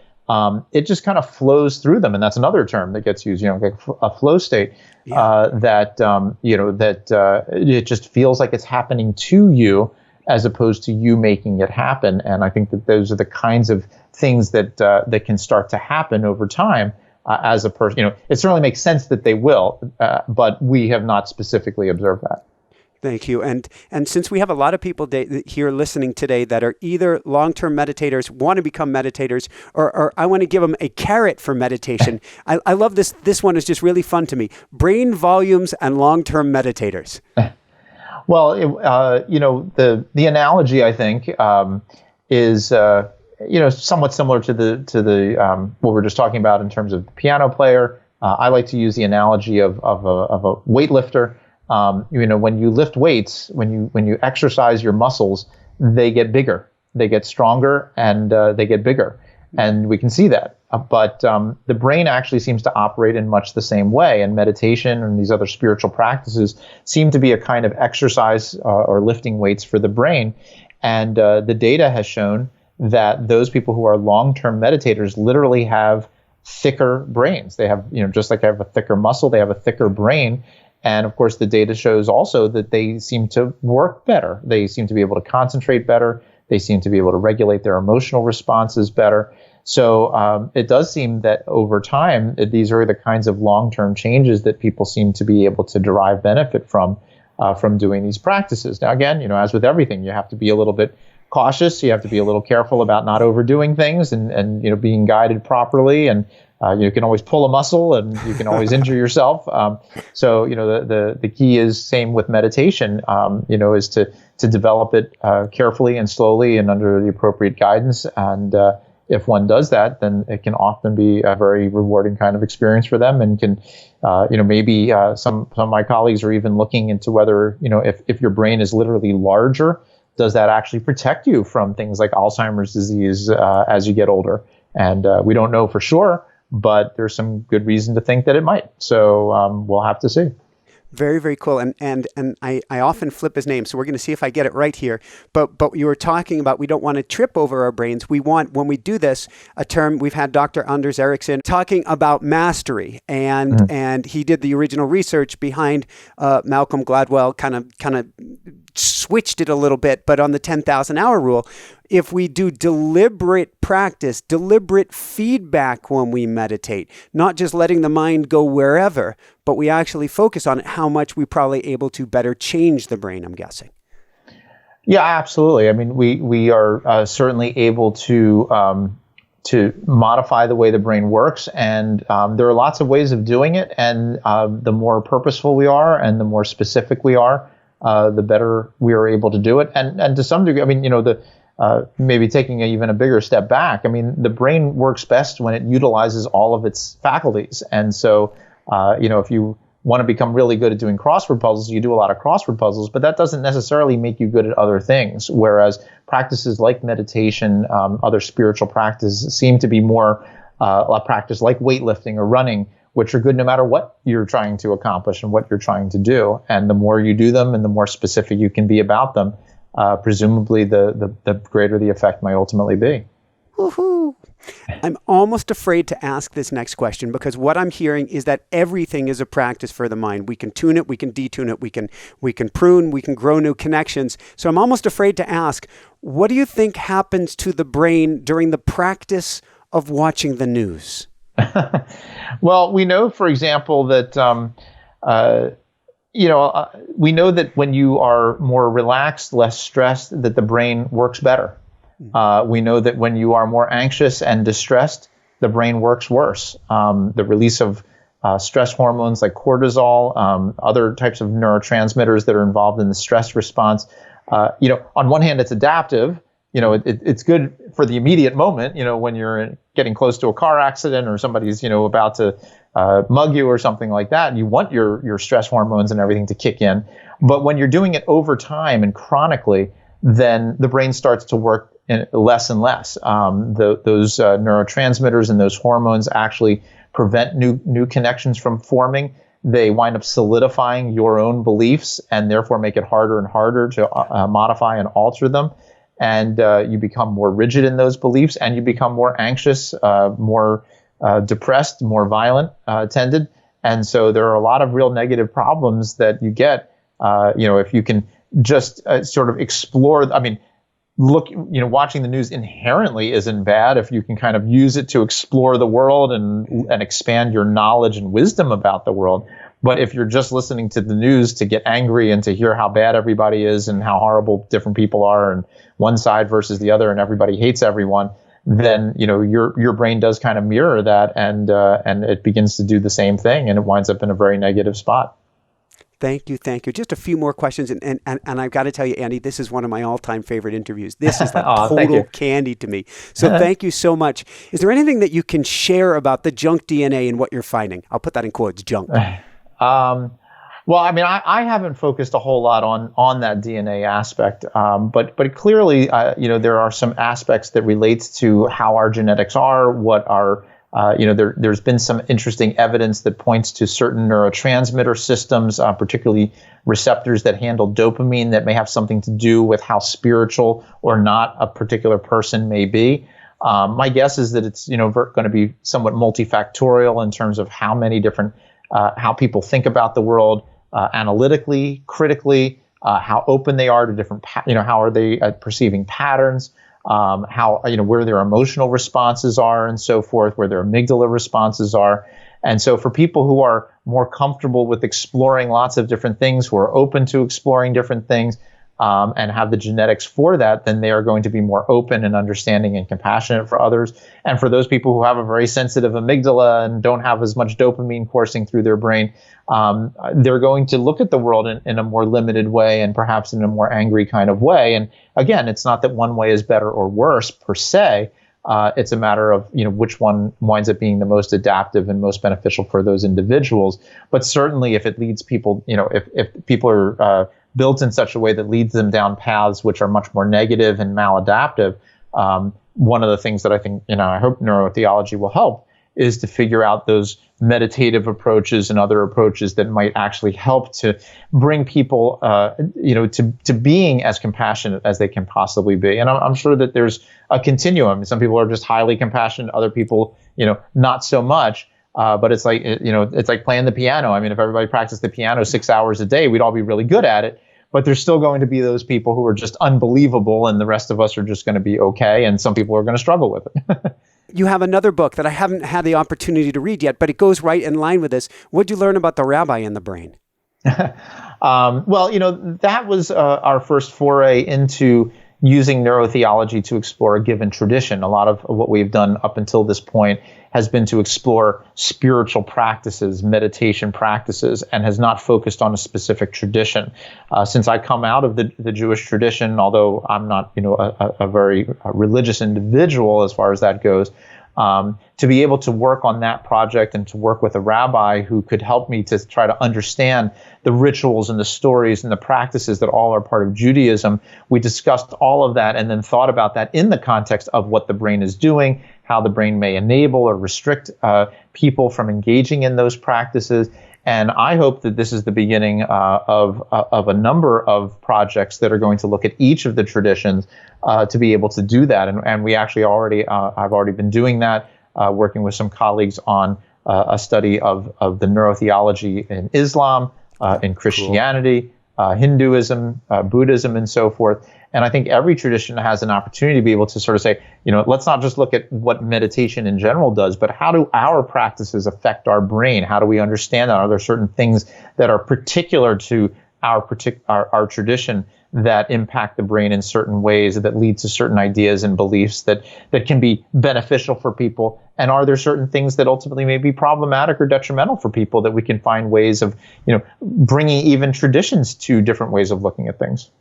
it just kind of flows through them. And that's another term that gets used, like a flow state, that it just feels like it's happening to you as opposed to you making it happen. And I think that those are the kinds of things that can start to happen over time as a person. It certainly makes sense that they will, but we have not specifically observed that. Thank you. And since we have a lot of people here listening today that are either long-term meditators, want to become meditators, or I want to give them a carrot for meditation, I love this. This one is just really fun to me. Brain volumes and long-term meditators. Well, the analogy, I think, is somewhat similar to the what we were just talking about in terms of the piano player. I like to use the analogy of a weightlifter. When you lift weights, when you exercise your muscles, they get bigger, they get stronger, and they get bigger. And we can see that. But the brain actually seems to operate in much the same way. And meditation and these other spiritual practices seem to be a kind of exercise or lifting weights for the brain. And the data has shown that those people who are long-term meditators literally have thicker brains. They have, just like they have a thicker muscle, they have a thicker brain. And of course, the data shows also that they seem to work better. They seem to be able to concentrate better. They seem to be able to regulate their emotional responses better. So it does seem that over time, these are the kinds of long-term changes that people seem to be able to derive benefit from doing these practices. Now, again, as with everything, you have to be a little bit cautious. You have to be a little careful about not overdoing things and being guided properly. And you can always pull a muscle and you can always injure yourself. So the key is same with meditation, is to develop it carefully and slowly and under the appropriate guidance. And if one does that, then it can often be a very rewarding kind of experience for them, and can, maybe some of my colleagues are even looking into whether, if your brain is literally larger, does that actually protect you from things like Alzheimer's disease as you get older? And we don't know for sure, but there's some good reason to think that it might. So we'll have to see. Very, very cool. And I often flip his name, so we're going to see if I get it right here. But you were talking about we don't want to trip over our brains. We want, when we do this, a term, we've had Dr. Anders Ericsson talking about mastery. And he did the original research behind Malcolm Gladwell, kind of switched it a little bit, but on the 10,000 hour rule, if we do deliberate practice, deliberate feedback when we meditate, not just letting the mind go wherever, but we actually focus on it, how much we're probably able to better change the brain, I'm guessing. Yeah, absolutely. I mean, we are certainly able to modify the way the brain works, and there are lots of ways of doing it, and the more purposeful we are and the more specific we are, the better we are able to do it. And to some degree, I mean, maybe taking even a bigger step back, I mean, the brain works best when it utilizes all of its faculties. And so, if you want to become really good at doing crossword puzzles, you do a lot of crossword puzzles, but that doesn't necessarily make you good at other things. Whereas practices like meditation, other spiritual practices seem to be more a practice like weightlifting or running, which are good no matter what you're trying to accomplish and what you're trying to do. And the more you do them and the more specific you can be about them, presumably the greater the effect might ultimately be. Woohoo! I'm almost afraid to ask this next question, because what I'm hearing is that everything is a practice for the mind. We can tune it, we can detune it, we can prune, we can grow new connections. So I'm almost afraid to ask, what do you think happens to the brain during the practice of watching the news? Well, we know, for example, that we know that when you are more relaxed, less stressed, that the brain works better. We know that when you are more anxious and distressed, the brain works worse. The release of stress hormones like cortisol, other types of neurotransmitters that are involved in the stress response. On one hand, it's adaptive. It's good for the immediate moment, when you're getting close to a car accident or somebody's, about to mug you or something like that. You want your stress hormones and everything to kick in. But when you're doing it over time and chronically, then the brain starts to work less and less. Those neurotransmitters and those hormones actually prevent new connections from forming. They wind up solidifying your own beliefs and therefore make it harder and harder to modify and alter them. And you become more rigid in those beliefs, and you become more anxious, more depressed, more violent tended. And so there are a lot of real negative problems that you get, if you can just sort of explore. I mean, watching the news inherently isn't bad if you can kind of use it to explore the world and expand your knowledge and wisdom about the world. But if you're just listening to the news to get angry and to hear how bad everybody is and how horrible different people are and one side versus the other and everybody hates everyone, then your brain does kind of mirror that and it begins to do the same thing, and it winds up in a very negative spot. Thank you. Just a few more questions, and I've got to tell you, Andy, this is one of my all-time favorite interviews. This is like total candy to me. So thank you so much. Is there anything that you can share about the junk DNA and what you're finding? I'll put that in quotes, junk. Well, I mean, I haven't focused a whole lot on that DNA aspect, but clearly, there are some aspects that relate to how our genetics are, what our there's been some interesting evidence that points to certain neurotransmitter systems, particularly receptors that handle dopamine, that may have something to do with how spiritual or not a particular person may be. My guess is that it's going to be somewhat multifactorial in terms of how many different how people think about the world analytically, critically, how open they are to different how are they perceiving patterns. How where their emotional responses are and so forth, where their amygdala responses are. And so for people who are more comfortable with exploring lots of different things, who are open to exploring different things, and have the genetics for that, then they are going to be more open and understanding and compassionate for others. And for those people who have a very sensitive amygdala and don't have as much dopamine coursing through their brain, they're going to look at the world in a more limited way and perhaps in a more angry kind of way. And again, it's not that one way is better or worse per se. It's a matter of which one winds up being the most adaptive and most beneficial for those individuals. But certainly, if it leads people, if people are built in such a way that leads them down paths which are much more negative and maladaptive, one of the things that I think I hope neurotheology will help is to figure out those meditative approaches and other approaches that might actually help to bring people, to being as compassionate as they can possibly be. And I'm sure that there's a continuum. Some people are just highly compassionate, other people, not so much. But it's like, it's like playing the piano. I mean, if everybody practiced the piano 6 hours a day, we'd all be really good at it. But there's still going to be those people who are just unbelievable, and the rest of us are just going to be okay. And some people are going to struggle with it. You have another book that I haven't had the opportunity to read yet, but it goes right in line with this. What did you learn about the rabbi and the brain? That was our first foray into using neurotheology to explore a given tradition. A lot of what we've done up until this point has been to explore spiritual practices, meditation practices, and has not focused on a specific tradition. Since I come out of the Jewish tradition, although I'm not, a very religious individual as far as that goes, to be able to work on that project and to work with a rabbi who could help me to try to understand the rituals and the stories and the practices that all are part of Judaism. We discussed all of that and then thought about that in the context of what the brain is doing, how the brain may enable or restrict people from engaging in those practices. And I hope that this is the beginning of a number of projects that are going to look at each of the traditions to be able to do that. And we actually I've already been doing that, working with some colleagues on a study of the Neuro-Theology in Islam, in Christianity, Hinduism, Buddhism, and so forth. And I think every tradition has an opportunity to be able to sort of say, let's not just look at what meditation in general does, but how do our practices affect our brain? How do we understand that? Are there certain things that are particular to our tradition that impact the brain in certain ways, that lead to certain ideas and beliefs that can be beneficial for people? And are there certain things that ultimately may be problematic or detrimental for people that we can find ways of, bringing even traditions to different ways of looking at things?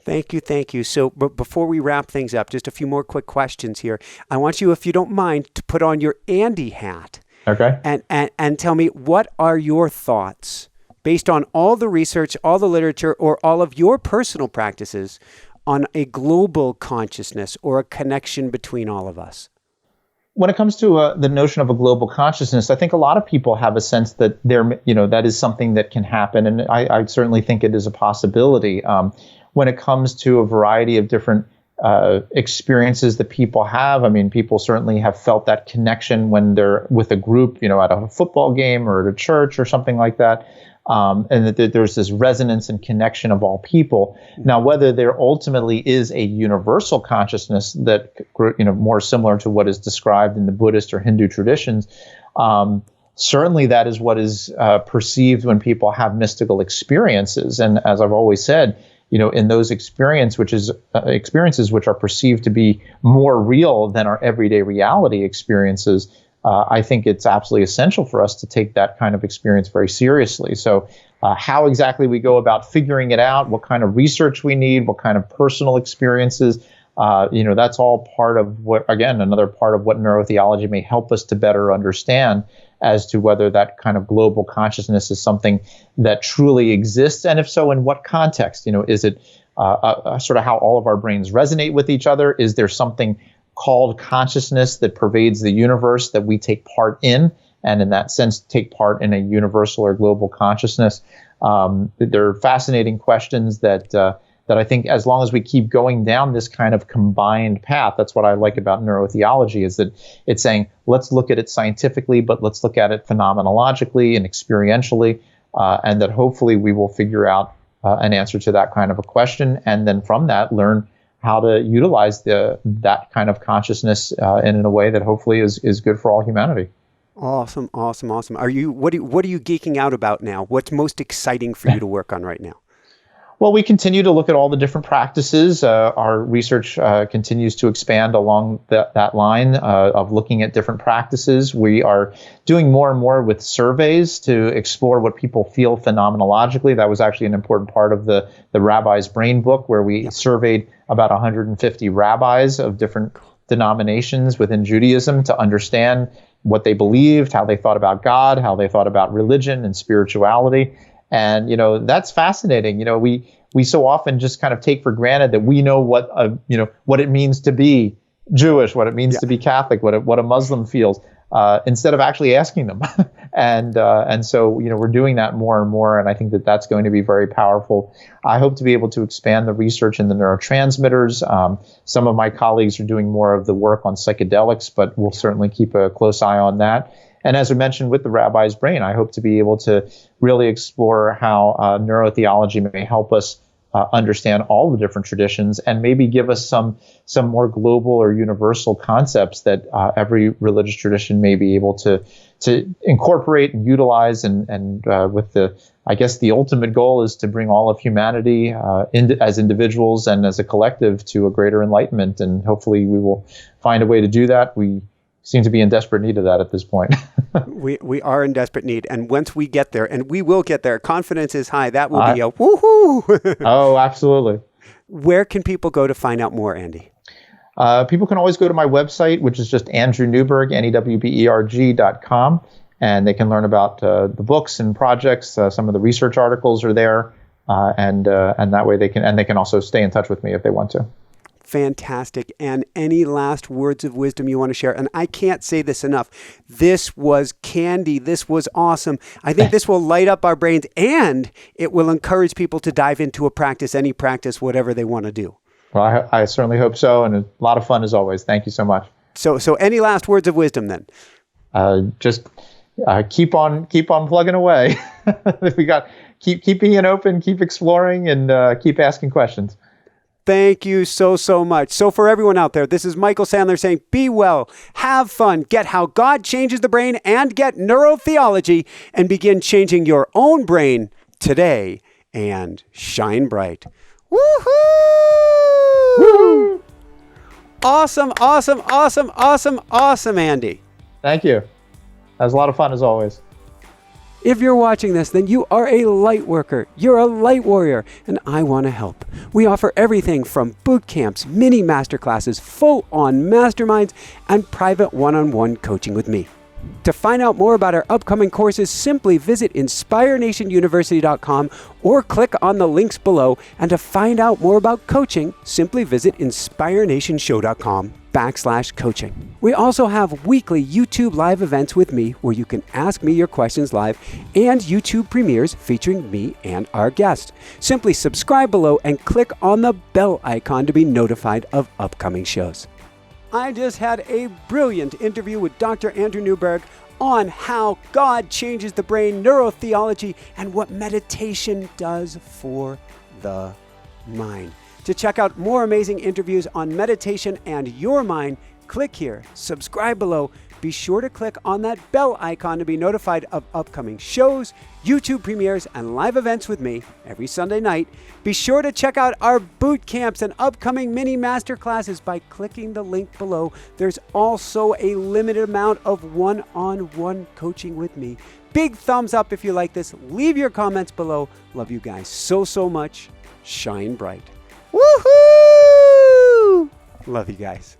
Thank you. So before we wrap things up, just a few more quick questions here. I want you, if you don't mind, to put on your Andy hat. Okay. And tell me, what are your thoughts based on all the research, all the literature, or all of your personal practices on a global consciousness or a connection between all of us? When it comes to the notion of a global consciousness, I think a lot of people have a sense that that is something that can happen, and I certainly think it is a possibility. When it comes to a variety of different experiences that people have, I mean, people certainly have felt that connection when they're with a group, at a football game or at a church or something like that. And that there's this resonance and connection of all people. Now, whether there ultimately is a universal consciousness that, more similar to what is described in the Buddhist or Hindu traditions, certainly that is what is perceived when people have mystical experiences. And as I've always said, in those experiences which are perceived to be more real than our everyday reality experiences, I think it's absolutely essential for us to take that kind of experience very seriously. So how exactly we go about figuring it out, what kind of research we need, what kind of personal experiences, that's all part of another part of what neurotheology may help us to better understand as to whether that kind of global consciousness is something that truly exists. And if so, in what context? Is it sort of how all of our brains resonate with each other? Is there something called consciousness that pervades the universe that we take part in, and in that sense take part in a universal or global consciousness? They're fascinating questions that I think as long as we keep going down this kind of combined path, that's what I like about neurotheology, is that it's saying, let's look at it scientifically, but let's look at it phenomenologically and experientially, and that hopefully we will figure out an answer to that kind of a question, and then from that learn how to utilize that kind of consciousness in a way that hopefully is good for all humanity. Awesome. What are you geeking out about now? What's most exciting for you to work on right now? Well, we continue to look at all the different practices. Our research continues to expand along that line of looking at different practices. We are doing more and more with surveys to explore what people feel phenomenologically. That was actually an important part of the Rabbi's Brain book, where we surveyed about 150 rabbis of different denominations within Judaism to understand what they believed, how they thought about God, how they thought about religion and spirituality. And, that's fascinating. We so often just kind of take for granted that we know what it means to be Jewish, what it means to be Catholic, what a Muslim feels. instead of actually asking them. And so, we're doing that more and more, and I think that that's going to be very powerful. I hope to be able to expand the research in the neurotransmitters. Some of my colleagues are doing more of the work on psychedelics, but we'll certainly keep a close eye on that. And as I mentioned with the rabbi's brain, I hope to be able to really explore how neurotheology may help us understand all the different traditions and maybe give us some more global or universal concepts that every religious tradition may be able to incorporate and utilize. And with the ultimate goal is to bring all of humanity as individuals and as a collective to a greater enlightenment. And hopefully we will find a way to do that. We seem to be in desperate need of that at this point. We are in desperate need. And once we get there, and we will get there, confidence is high. That will be a woohoo. Oh, absolutely. Where can people go to find out more, Andy? People can always go to my website, which is just Andrew Newberg, NEWBERG.com. And they can learn about the books and projects. Some of the research articles are there. And that way they can also stay in touch with me if they want to. Fantastic. And any last words of wisdom you want to share? And I can't say this enough. This was candy. This was awesome. I think this will light up our brains, and it will encourage people to dive into a practice, any practice, whatever they want to do. Well, I certainly hope so. And a lot of fun as always. Thank you so much. So any last words of wisdom then? Just keep on plugging away. Keep being open, keep exploring, and keep asking questions. Thank you so much. So for everyone out there, this is Michael Sandler saying, be well, have fun, get how God changes the brain, and get neurotheology, and begin changing your own brain today, and shine bright. Woohoo! Woo! Awesome, Andy. Thank you. That was a lot of fun as always. If you're watching this, then you are a light worker. You're a light warrior, and I want to help. We offer everything from boot camps, mini masterclasses, full-on masterminds, and private one-on-one coaching with me. To find out more about our upcoming courses, simply visit InspireNationUniversity.com or click on the links below. And to find out more about coaching, simply visit InspireNationShow.com/coaching. We also have weekly YouTube live events with me where you can ask me your questions live, and YouTube premieres featuring me and our guests. Simply subscribe below and click on the bell icon to be notified of upcoming shows. I just had a brilliant interview with Dr. Andrew Newberg on how God changes the brain, neurotheology, and what meditation does for the mind. To check out more amazing interviews on meditation and your mind, click here, subscribe below. Be sure to click on that bell icon to be notified of upcoming shows, YouTube premieres, and live events with me every Sunday night. Be sure to check out our boot camps and upcoming mini masterclasses by clicking the link below. There's also a limited amount of one-on-one coaching with me. Big thumbs up if you like this. Leave your comments below. Love you guys so much. Shine bright. Woohoo! Love you guys.